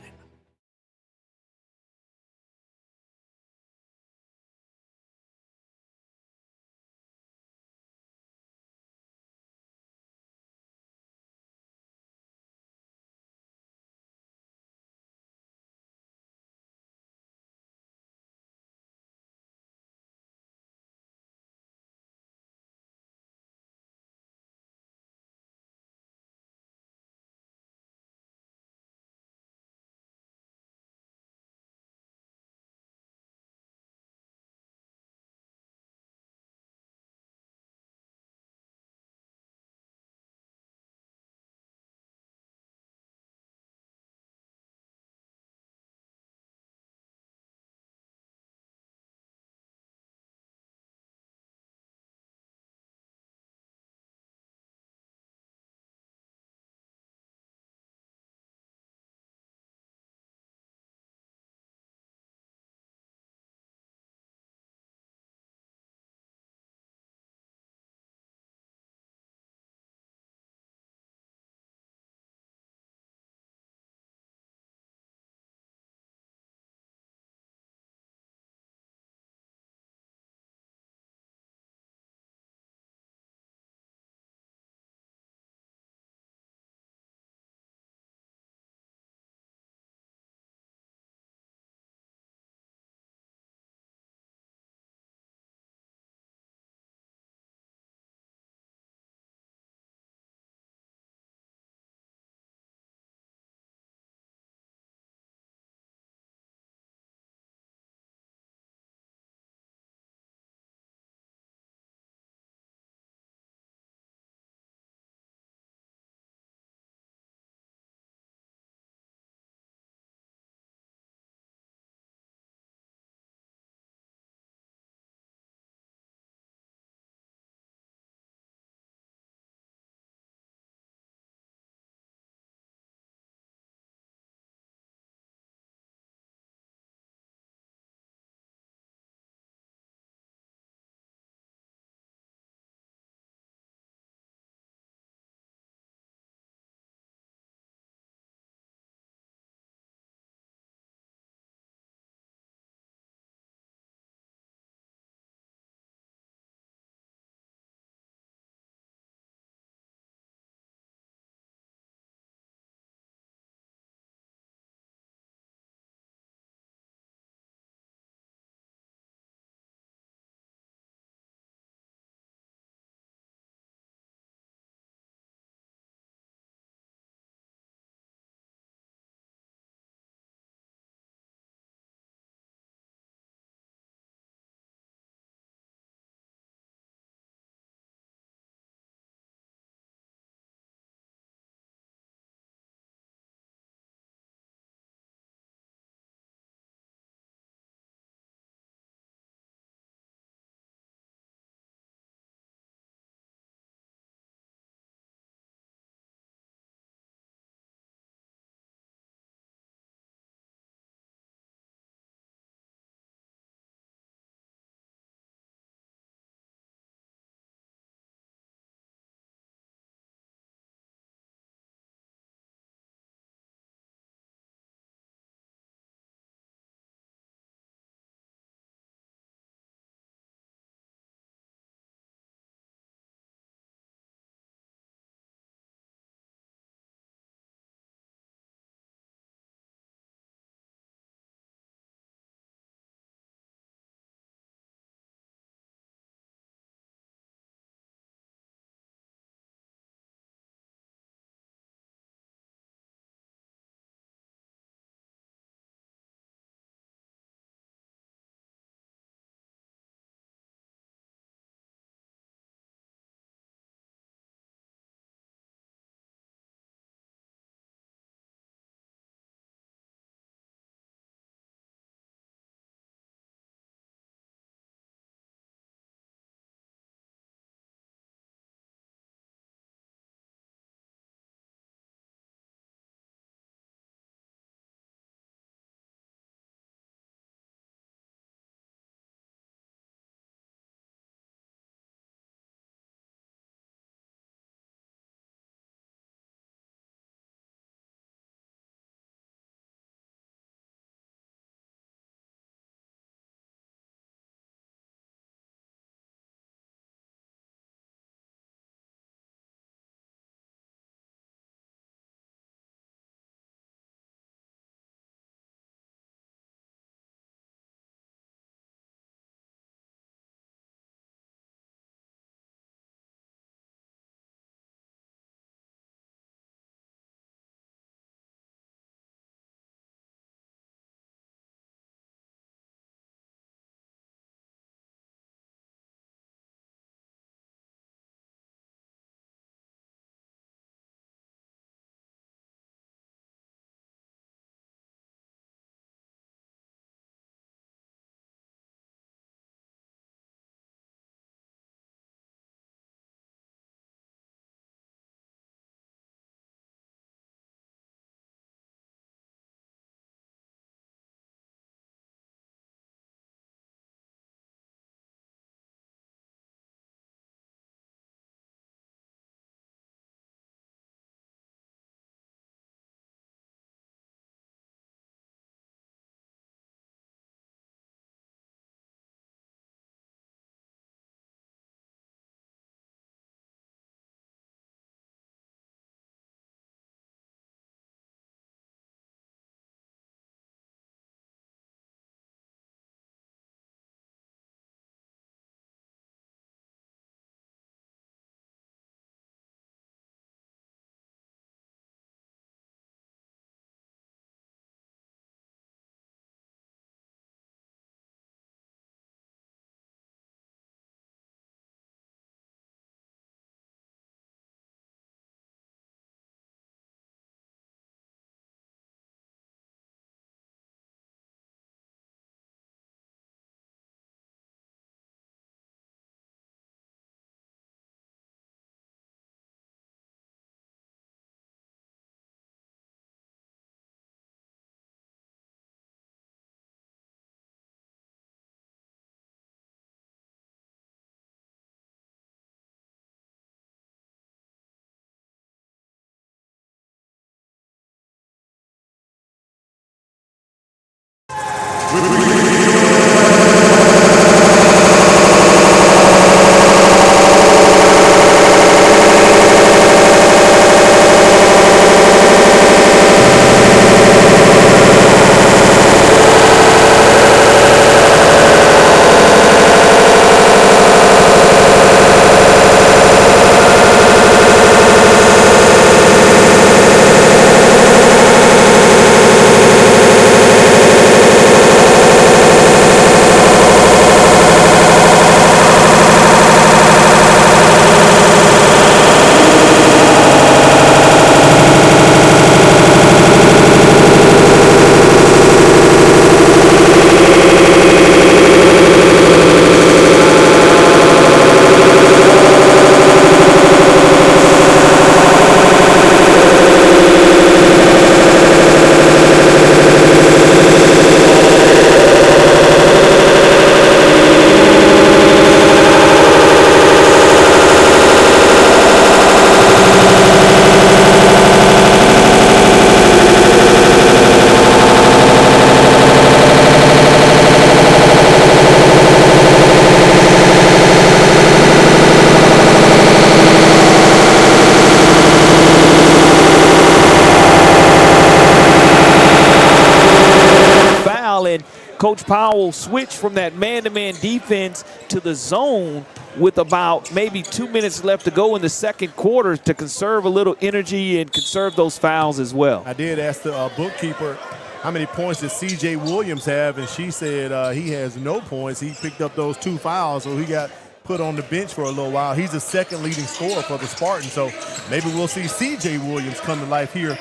Coach Powell switched from that man-to-man defense to the zone with about maybe 2 minutes left to go in the second quarter to conserve a little energy and conserve those fouls as well.
I did ask the bookkeeper how many points does C.J. Williams have, and she said he has no points. He picked up those 2 fouls, so he got put on the bench for a little while. He's the second leading scorer for the Spartans, so maybe we'll see C.J. Williams come to life here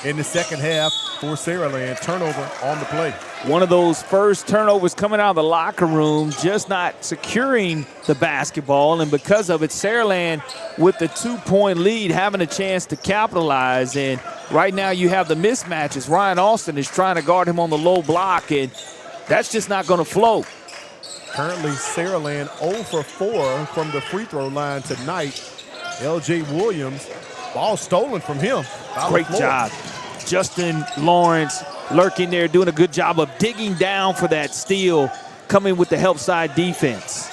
in the second half for Saraland. Turnover on the play.
One of those first turnovers coming out of the locker room, just not securing the basketball, and because of it, Saraland with the 2-point lead having a chance to capitalize. And right now you have the mismatches. Ryan Austin is trying to guard him on the low block, and that's just not going to flow.
Currently Saraland 0 for 4 from the free throw line tonight. L.J. Williams, ball stolen from him.
Great job. Justin Lawrence lurking there, doing a good job of digging down for that steal, coming with the help side defense.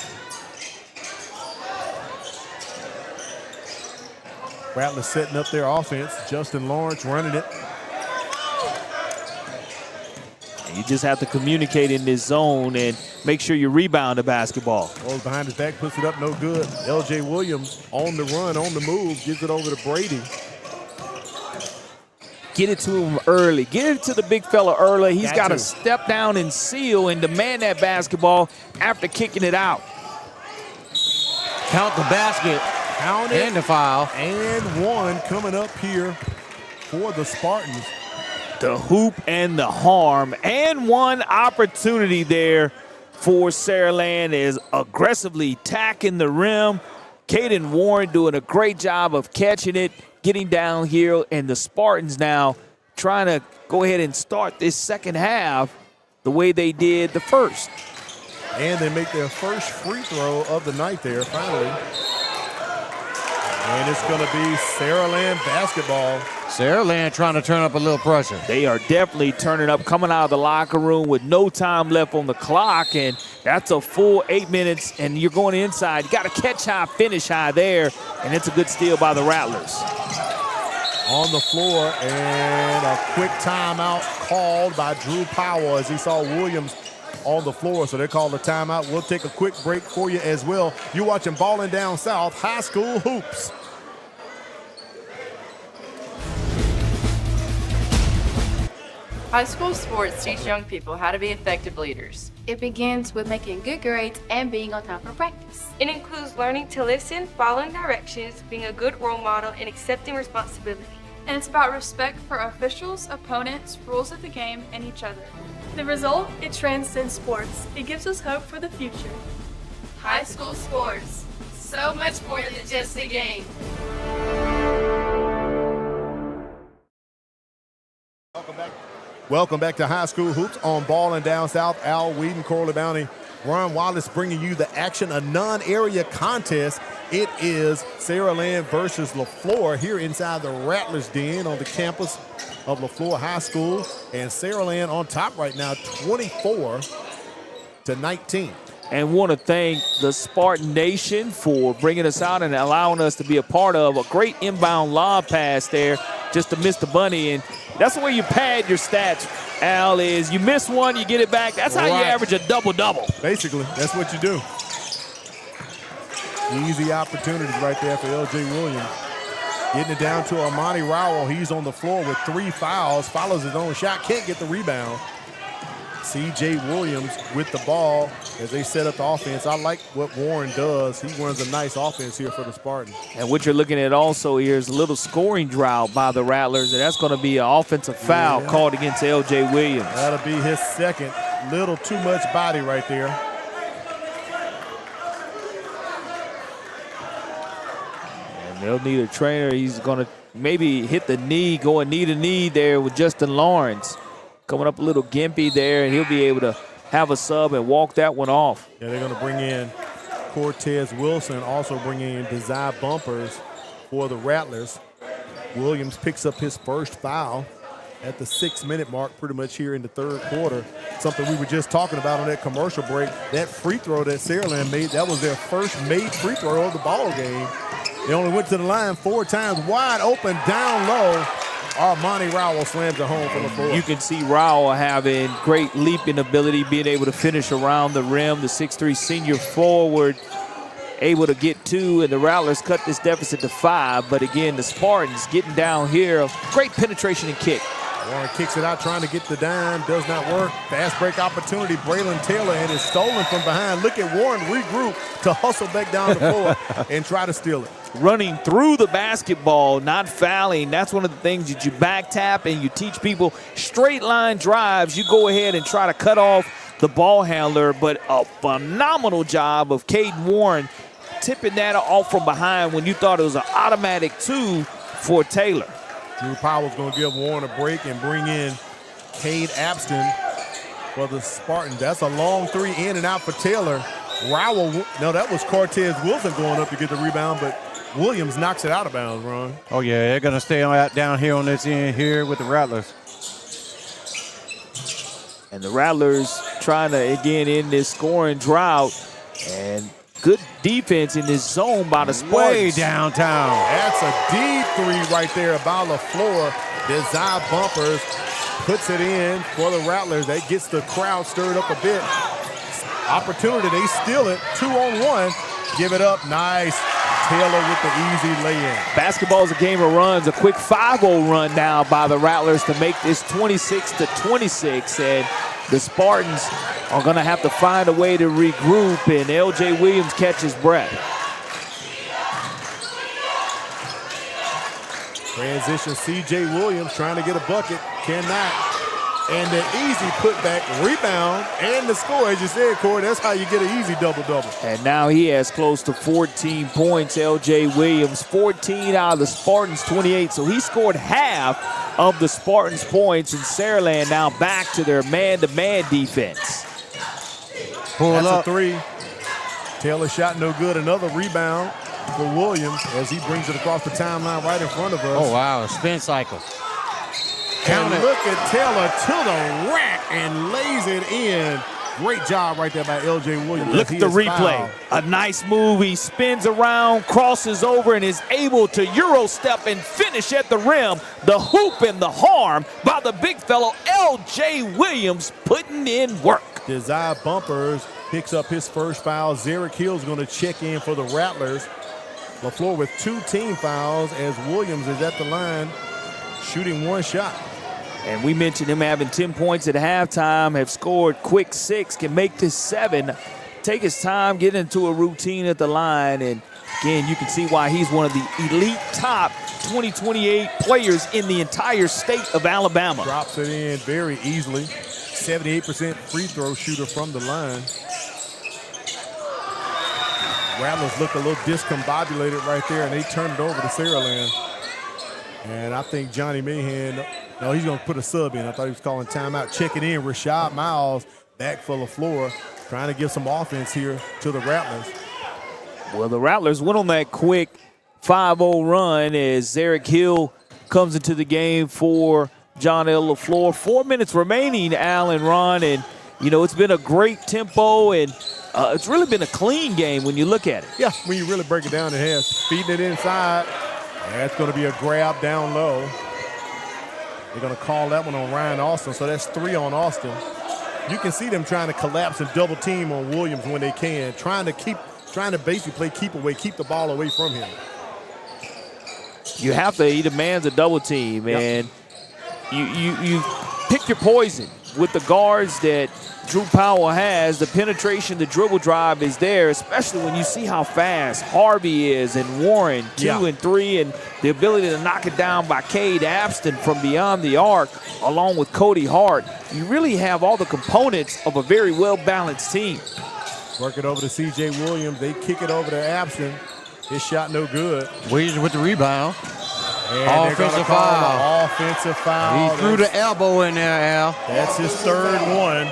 Rattlers setting up their offense. Justin Lawrence running it.
You just have to communicate in this zone and make sure you rebound the basketball.
Goes behind his back, puts it up, no good. L.J. Williams on the run, on the move, gives it over to Brady.
Get it to him early. Get it to the big fella early. He's got to step down and seal and demand that basketball after kicking it out.
Count the basket.
Count it.
And the foul.
And one coming up here for the Spartans.
The hoop and the harm. And one opportunity there for Saraland is aggressively tacking the rim. Caden Warren doing a great job of catching it, getting down here, and the Spartans now trying to go ahead and start this second half the way they did the first.
And they make their first free throw of the night there, finally. And it's going to be Saraland basketball.
Saraland trying to turn up a little pressure.
They are definitely turning up, coming out of the locker room with no time left on the clock, and that's a full 8 minutes, and you're going inside. You got to catch high, finish high there, and it's a good steal by the Rattlers.
On the floor, and a quick timeout called by Drew Powell as he saw Williams on the floor, so they called the timeout. We'll take a quick break for you as well. You're watching Ballin' Down South High School Hoops.
High school sports teach young people how to be effective leaders.
It begins with making good grades and being on time for practice.
It includes learning to listen, following directions, being a good role model, and accepting responsibility.
And it's about respect for officials, opponents, rules of the game, and each other. The result, it transcends sports. It gives us hope for the future.
High school sports, so much more than just a game.
Welcome back to High School Hoops on Ballin' Down South. Al Whedon, Corley Bounty, Ron Wallace bringing you the action, a non-area contest It is Saraland versus LeFlore here inside the Rattlers Den on the campus of LeFlore High School. And Saraland on top right now, 24-19.
And want to thank the Spartan Nation for bringing us out and allowing us to be a part of a great inbound lob pass there just to miss the bunny. And that's the way you pad your stats, Al, is you miss one, you get it back. That's how you average a double-double.
Basically, that's what you do. Easy opportunities right there for L.J. Williams. Getting it down to Armani Rowell. He's on the floor with 3 fouls, follows his own shot, can't get the rebound. C.J. Williams with the ball as they set up the offense. I like what Warren does. He runs a nice offense here for the Spartans.
And what you're looking at also here is a little scoring drought by the Rattlers, and that's going to be an offensive foul called against L.J. Williams.
That'll be his second. Little too much body right there.
And they'll need a trainer. He's going to maybe hit the knee, going knee to knee there with Justin Lawrence. Coming up a little gimpy there, and he'll be able to have a sub and walk that one off.
Yeah, they're going to bring in Cortez Wilson, also bringing in Desire Bumpers for the Rattlers. Williams picks up his first foul at the 6-minute mark, pretty much here in the third quarter. Something we were just talking about on that commercial break. That free throw that Saraland made, that was their first made free throw of the ball game. They only went to the line 4 times, wide open, down low. Armani Rowell slams it home from the floor.
You can see Rowell having great leaping ability, being able to finish around the rim. The 6'3" senior forward able to get 2, and the Rattlers cut this deficit to 5. But again, the Spartans getting down here. Great penetration and kick.
Warren kicks it out, trying to get the dime. Does not work. Fast break opportunity. Braylon Taylor, and it's stolen from behind. Look at Warren regroup to hustle back down the floor and try to steal it.
Running through the basketball, not fouling. That's one of the things that you back tap and you teach people. Straight line drives, you go ahead and try to cut off the ball handler, but a phenomenal job of Caden Warren tipping that off from behind when you thought it was an automatic 2 for Taylor.
Drew Powell's going to give Warren a break and bring in Cade Abston for the Spartans. That's a long 3 in and out for Taylor. Rowell, no, that was Cortez Wilson going up to get the rebound, but Williams knocks it out of bounds, Ron.
Oh, yeah, they're going to stay down here on this end here with the Rattlers.
And the Rattlers trying to, again, end this scoring drought. And good defense in this zone by the Spartans.
Way downtown.
That's a deep 3 right there by LeFlore. Desire Bumpers puts it in for the Rattlers. That gets the crowd stirred up a bit. Opportunity, they steal it. 2-on-1. Give it up. Nice. Taylor with the easy lay-in.
Basketball is a game of runs. A quick 5-0 run now by the Rattlers to make this 26-26. And the Spartans are going to have to find a way to regroup, and L.J. Williams catches breath.
Transition, C.J. Williams trying to get a bucket. Cannot. And the easy putback, rebound, and the score. As you said, Corey, that's how you get an easy double-double.
And now he has close to 14 points, L.J. Williams. 14 out of the Spartans' 28. So he scored half of the Spartans' points, and Saraland now back to their man-to-man defense.
That's a 3. Taylor shot no good. Another rebound for Williams as he brings it across the timeline right in front of us.
Oh, wow, a spin cycle.
And look at Taylor to the rack and lays it in. Great job right there by L.J. Williams.
Look at the replay. A nice move. He spins around, crosses over, and is able to Euro step and finish at the rim. The hoop and the harm by the big fellow L.J. Williams putting in work.
Desire Bumpers picks up his first foul. Zarek Hill's going to check in for the Rattlers. LeFlore with 2 team fouls as Williams is at the line shooting 1 shot.
And we mentioned him having 10 points at halftime, have scored quick 6, can make this 7. Take his time, get into a routine at the line, and again, you can see why he's one of the elite top 2028 players in the entire state of Alabama.
Drops it in very easily. 78% free throw shooter from the line. Rattlers look a little discombobulated right there, and they turn it over to Saraland. And I think Johnny Mahan, no, he's going to put a sub in. I thought he was calling timeout. Checking in, Rashad Miles back for LeFlore, trying to give some offense here to the Rattlers.
Well, the Rattlers went on that quick 5-0 run as Zarek Hill comes into the game for John L. LeFlore. 4 minutes remaining, Al and Ron, and it's been a great tempo, and it's really been a clean game when you look at it.
Yeah, when you really break it down, it has. Feeding it inside. That's going to be a grab down low. They're going to call that one on Ryan Austin, so that's 3 on Austin. You can see them trying to collapse and double team on Williams when they can, trying to basically play keep away, keep the ball away from him.
You have to. He demands a double team, and you pick your poison with the guards that Drew Powell has. The penetration, the dribble drive is there, especially when you see how fast Harvey is and Warren, 2 and 3, and the ability to knock it down by Cade Abston from beyond the arc, along with Cody Hart. You really have all the components of a very well-balanced team.
Work it over to C.J. Williams. They kick it over to Abston. His shot no good.
Williams with the rebound.
And offensive foul. Offensive foul.
He threw the elbow in there, Al.
That's his 3rd one.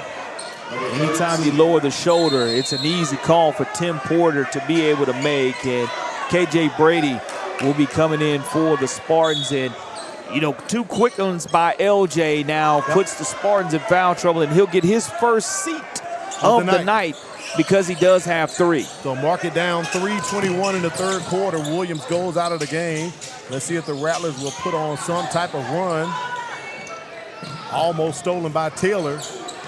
Anytime you lower the shoulder, it's an easy call for Tim Porter to be able to make. And K.J. Brady will be coming in for the Spartans. And, 2 quick ones by L.J. now puts the Spartans in foul trouble, and he'll get his first seat of the night because he does have 3.
So mark it down, 3:21 in the 3rd quarter. Williams goes out of the game. Let's see if the Rattlers will put on some type of run. Almost stolen by Taylor.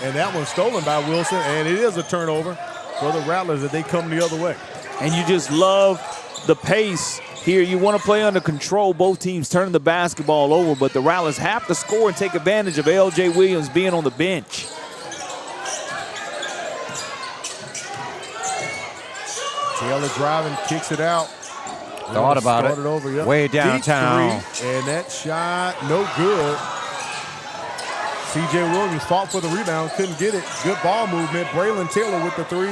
And that one's stolen by Wilson, and it is a turnover for the Rattlers as they come the other way.
And you just love the pace here. You want to play under control, both teams turning the basketball over, but the Rattlers have to score and take advantage of L.J. Williams being on the bench.
Taylor driving, kicks it out.
Thought about it.
Over, yep.
Way downtown.
And that shot, no good. C.J. Williams fought for the rebound, couldn't get it. Good ball movement. Braylon Taylor with the 3.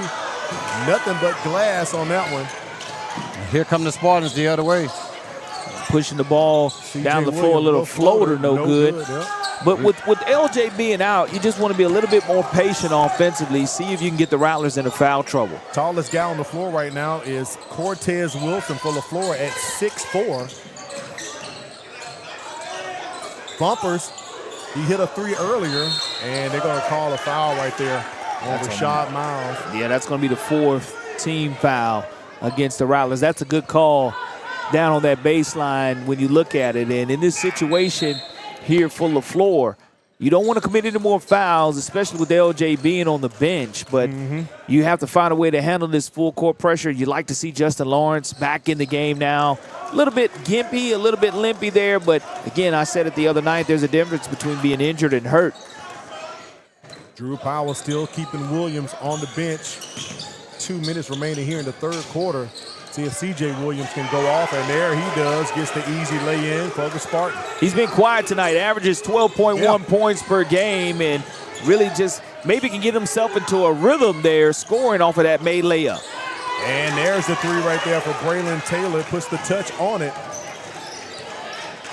Nothing but glass on that one.
Here come the Spartans the other way.
Pushing the ball down the floor, a little floater, no good.
Yep.
But with LJ being out, you just want to be a little bit more patient offensively, see if you can get the Rattlers into foul trouble.
Tallest guy on the floor right now is Cortez Wilson for LeFlore at 6'4". Bumpers, he hit a 3 earlier, and they're going to call a foul right there on Rashad Miles.
Yeah, that's going to be the 4th team foul against the Rattlers. That's a good call down on that baseline when you look at it. And in this situation here for LeFlore, you don't want to commit any more fouls, especially with LJ being on the bench, but you have to find a way to handle this full court pressure. You'd like to see Justin Lawrence back in the game now. A little bit gimpy, a little bit limpy there, but again, I said it the other night, there's a difference between being injured and hurt.
Drew Powell still keeping Williams on the bench. 2 minutes remaining here in the 3rd quarter. See if C.J. Williams can go off, and there he does. Gets the easy lay-in for the Spartans.
He's been quiet tonight. Averages 12.1 points per game, and really just maybe can get himself into a rhythm there, scoring off of that made layup.
And there's the 3 right there for Braylon Taylor. Puts the touch on it.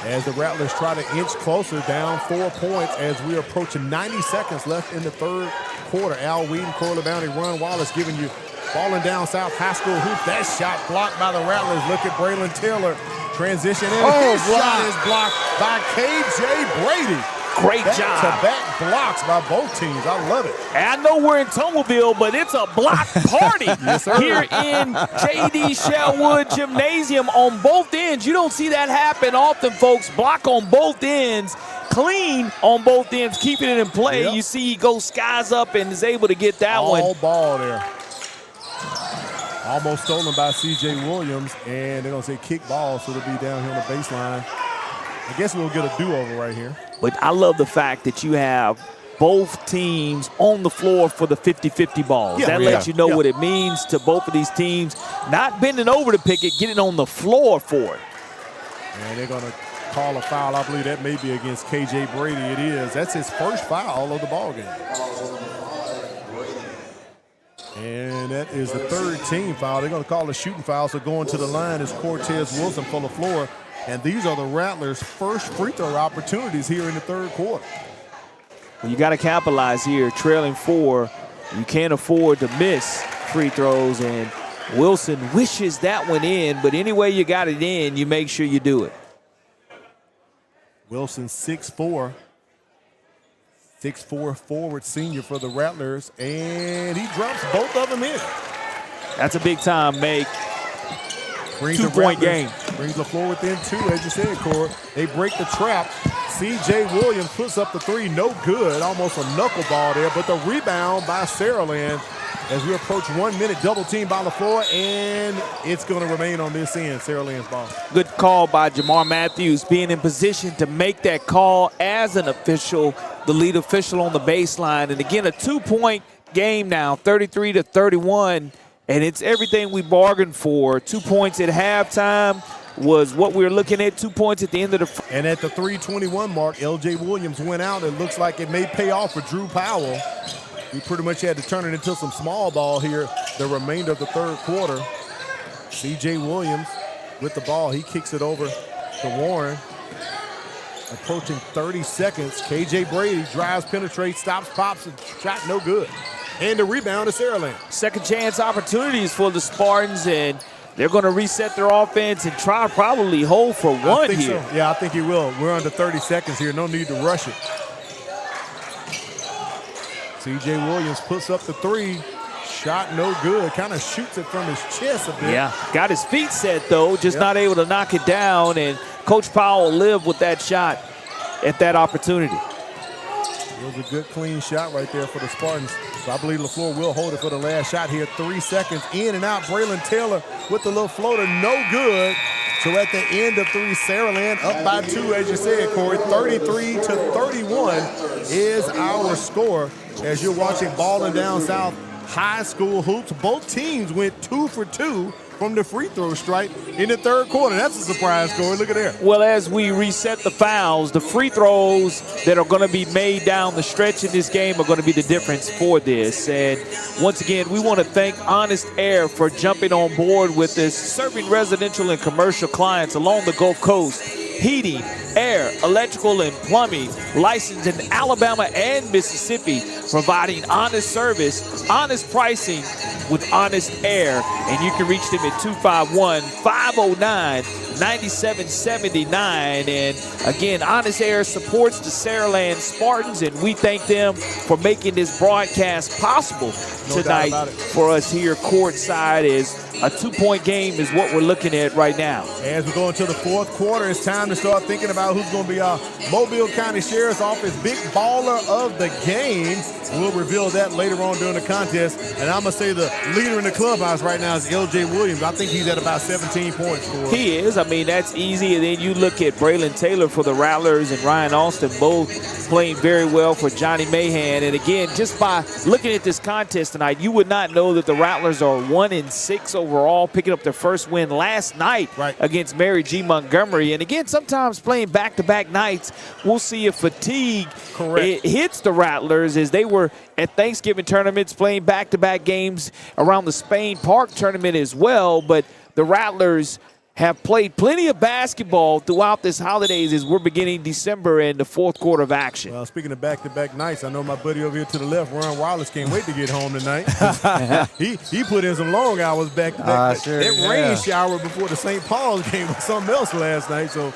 As the Rattlers try to inch closer, down 4 points as we're approaching 90 seconds left in the 3rd quarter. Al Wheaton, Corley Bounty, Ron Wallace giving you Ballin down South High School hoop. That shot blocked by the Rattlers. Look at Braylon Taylor. Transition in. His shot is blocked by K.J. Brady.
Great job.
Back-to-back blocks by both teams. I love it.
And I know we're in Tumbleville, but it's a block party here in J.D. Shellwood Gymnasium on both ends. You don't see that happen often, folks. Block on both ends. Clean on both ends, keeping it in play.
Yep.
You see he goes skies up and is able to get that one.
All ball there. Almost stolen by C.J. Williams, and they're going to say kick ball, so it'll be down here on the baseline. I guess we'll get a do-over right here.
But I love the fact that you have both teams on the floor for the 50-50 balls. That lets you know what it means to both of these teams. Not bending over to pick it, getting on the floor for it.
And they're going to call a foul. I believe that may be against K.J. Brady. It is. That's his first foul of the ball game. And that is the 3rd team foul. They're going to call a shooting foul, so going to the line is Cortez Wilson for LeFlore. And these are the Rattlers' first free throw opportunities here in the 3rd quarter.
Well, you got to capitalize here. Trailing 4, you can't afford to miss free throws. And Wilson wishes that one in, but any way you got it in, you make sure you do it.
Wilson 6'4". 6'4" forward senior for the Rattlers, and he drops both of them in.
That's a big time make.
Brings
2-point game.
Brings LeFlore within 2, as you said, Corey. They break the trap. C.J. Williams puts up the 3, no good. Almost a knuckleball there, but the rebound by Saraland as we approach 1 minute, double team by LeFlore, and it's going to remain on this end, Saraland's ball.
Good call by Jamar Matthews, being in position to make that call as an official, the lead official on the baseline. And again, a 2-point game now, 33-31, and it's everything we bargained for. 2 points at halftime was what we were looking at, 2 points at the end of the.
And at the 3:21 mark, L.J. Williams went out. It looks like it may pay off for Drew Powell. We pretty much had to turn it into some small ball here the remainder of the third quarter. C.J. Williams with the ball. He kicks it over to Warren. Approaching 30 seconds. K.J. Brady drives, penetrates, stops, pops, and shot no good. And the rebound to Saraland.
Second chance opportunities for the Spartans, and they're going to reset their offense and try to probably hold for one here.
So. Yeah, I think he will. We're under 30 seconds here. No need to rush it. C.J. Williams puts up the 3. Shot no good. Kind of shoots it from his chest a bit.
Yeah, got his feet set, though. Just not able to knock it down. And Coach Powell lived with that shot at that opportunity.
It was a good, clean shot right there for the Spartans. So I believe LeFlore will hold it for the last shot here. 3 seconds in and out. Braylon Taylor with the little floater. No good. So at the end of 3, Saraland up by 2, as you said, Corey. 33-31 is our score. As you're watching Ballin Down South High School hoops, both teams went 2 for 2 from the free throw strike in the third quarter. That's a surprise, Corey. Look at there.
Well, as we reset the fouls, the free throws that are going to be made down the stretch in this game are going to be the difference for this. And once again, we want to thank Honest Air for jumping on board with this, serving residential and commercial clients along the Gulf Coast. Heating, air, electrical, and plumbing, licensed in Alabama and Mississippi, providing honest service, honest pricing with Honest Air. And you can reach them at 251-509-9779. And again, Honest Air supports the Saraland Spartans, and we thank them for making this broadcast possible tonight for us here courtside. Is a 2-point game is what we're looking at right now.
As we go into the fourth quarter, it's time to start thinking about who's going to be our Mobile County Sheriff's Office Big Baller of the Game. We'll reveal that later on during the contest. And I'm going to say the leader in the clubhouse right now is L.J. Williams. I think he's at about 17 points for us.
He is. I mean, that's easy. And then you look at Braylon Taylor for the Rattlers and Ryan Austin both playing very well for Johnny Mahan. And again, just by looking at this contest tonight, you would not know that the Rattlers are 1-6 overall, picking up their first win last night against Mary G. Montgomery. And again, sometimes playing back-to-back nights, we'll see if fatigue hits the Rattlers, as they were at Thanksgiving tournaments playing back-to-back games around the Spain Park tournament as well. But the Rattlers have played plenty of basketball throughout this holidays as we're beginning December and the fourth quarter of action.
Well, speaking of back-to-back nights, I know my buddy over here to the left, Ron Wallace, can't wait to get home tonight. he put in some long hours back-to-back. That rain shower before the St. Paul's game was something else last night, so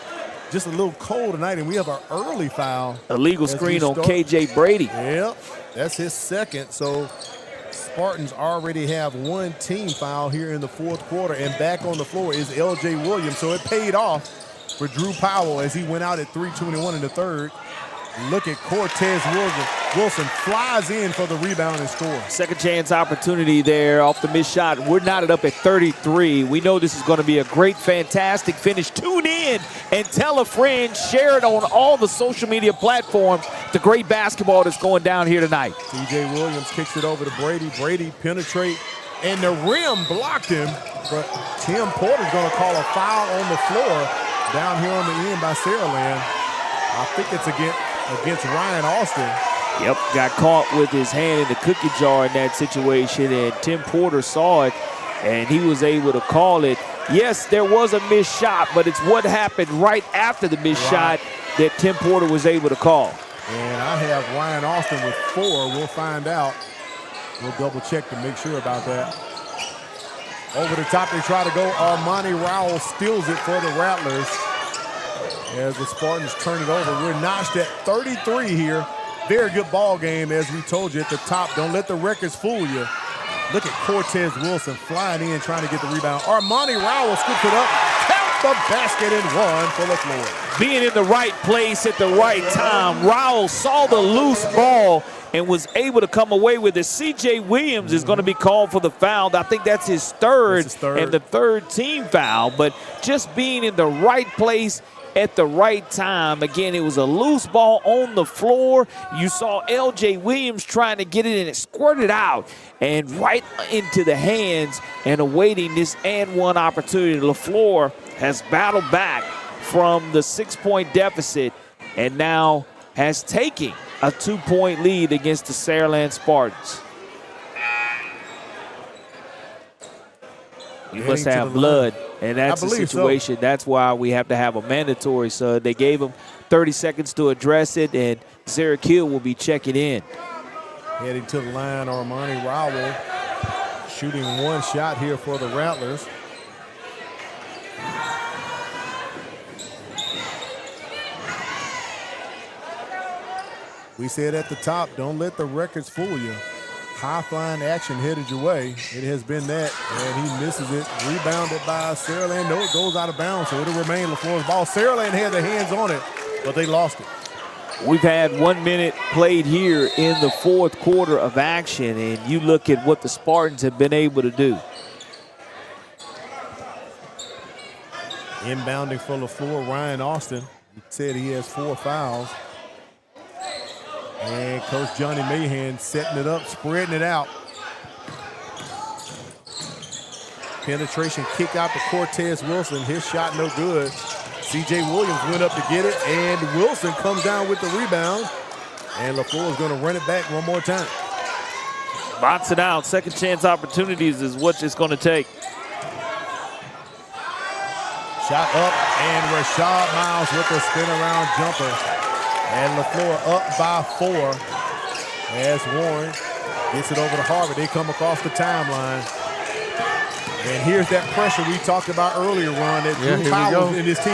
just a little cold tonight, and we have an early foul.
Illegal screen on K.J. Brady.
Yep, that's his second, so Spartans already have 1 team foul here in the fourth quarter, and back on the floor is L.J. Williams. So it paid off for Drew Powell as he went out at 3:21 in the third. Look at Cortez Wilson flies in for the rebound and score.
Second chance opportunity there off the missed shot. We're knotted up at 33. We know this is going to be a great, fantastic finish. Tune in and tell a friend. Share it on all the social media platforms. The great basketball that's going down here tonight.
C.J. Williams kicks it over to Brady. Brady penetrate, and the rim blocked him. But Tim Porter's going to call a foul on the floor down here on the end by Saraland. I think it's against Ryan Austin.
Yep, got caught with his hand in the cookie jar in that situation, and Tim Porter saw it, and he was able to call it. Yes, there was a missed shot, but it's what happened right after the missed shot that Tim Porter was able to call.
And I have Ryan Austin with 4. We'll find out. We'll double check to make sure about that. Over the top, they try to go. Armani Rowell steals it for the Rattlers. As the Spartans turn it over. We're notched at 33 here. Very good ball game, as we told you at the top. Don't let the records fool you. Look at Cortez Wilson flying in, trying to get the rebound. Armani Rowell scoops it up. Count the basket and one for LeFlore.
Being in the right place at the right time, Rowell saw the loose ball and was able to come away with it. C.J. Williams is going to be called for the foul. I think that's his third and the third team foul. But just being in the right place at the right time. Again, it was a loose ball on the floor. You saw L.J. Williams trying to get it, and it squirted out and right into the hands and awaiting this and one opportunity. LeFlore has battled back from the 6-point deficit and now has taken a 2-point lead against the Saraland Spartans. You must have blood in that situation. So. That's why we have to have a mandatory. So they gave him 30 seconds to address it, and Zarek Hill will be checking in.
Heading to the line, Armani Rowell shooting one shot here for the Rattlers. We said at the top, don't let the records fool you. High-flying action headed your way. It has been that, and he misses it. Rebounded by Saraland. No, it goes out of bounds, so it'll remain LeFlore's ball. Saraland had their hands on it, but they lost it.
We've had 1 minute played here in the fourth quarter of action, and you look at what the Spartans have been able to do.
Inbounding for LeFlore, Ryan Austin. He said he has 4 fouls. And Coach Johnny Mahan setting it up, spreading it out. Penetration kick out to Cortez Wilson. His shot no good. C.J. Williams went up to get it, and Wilson comes down with the rebound. And LeFlore is going to run it back one more time.
Box it out. Second chance opportunities is what it's going to take.
Shot up, and Rashad Miles with a spin around jumper. And LeFlore up by 4 as Warren gets it over to Harvard. They come across the timeline. And here's that pressure we talked about earlier, Ron, that Drew Powell in his team.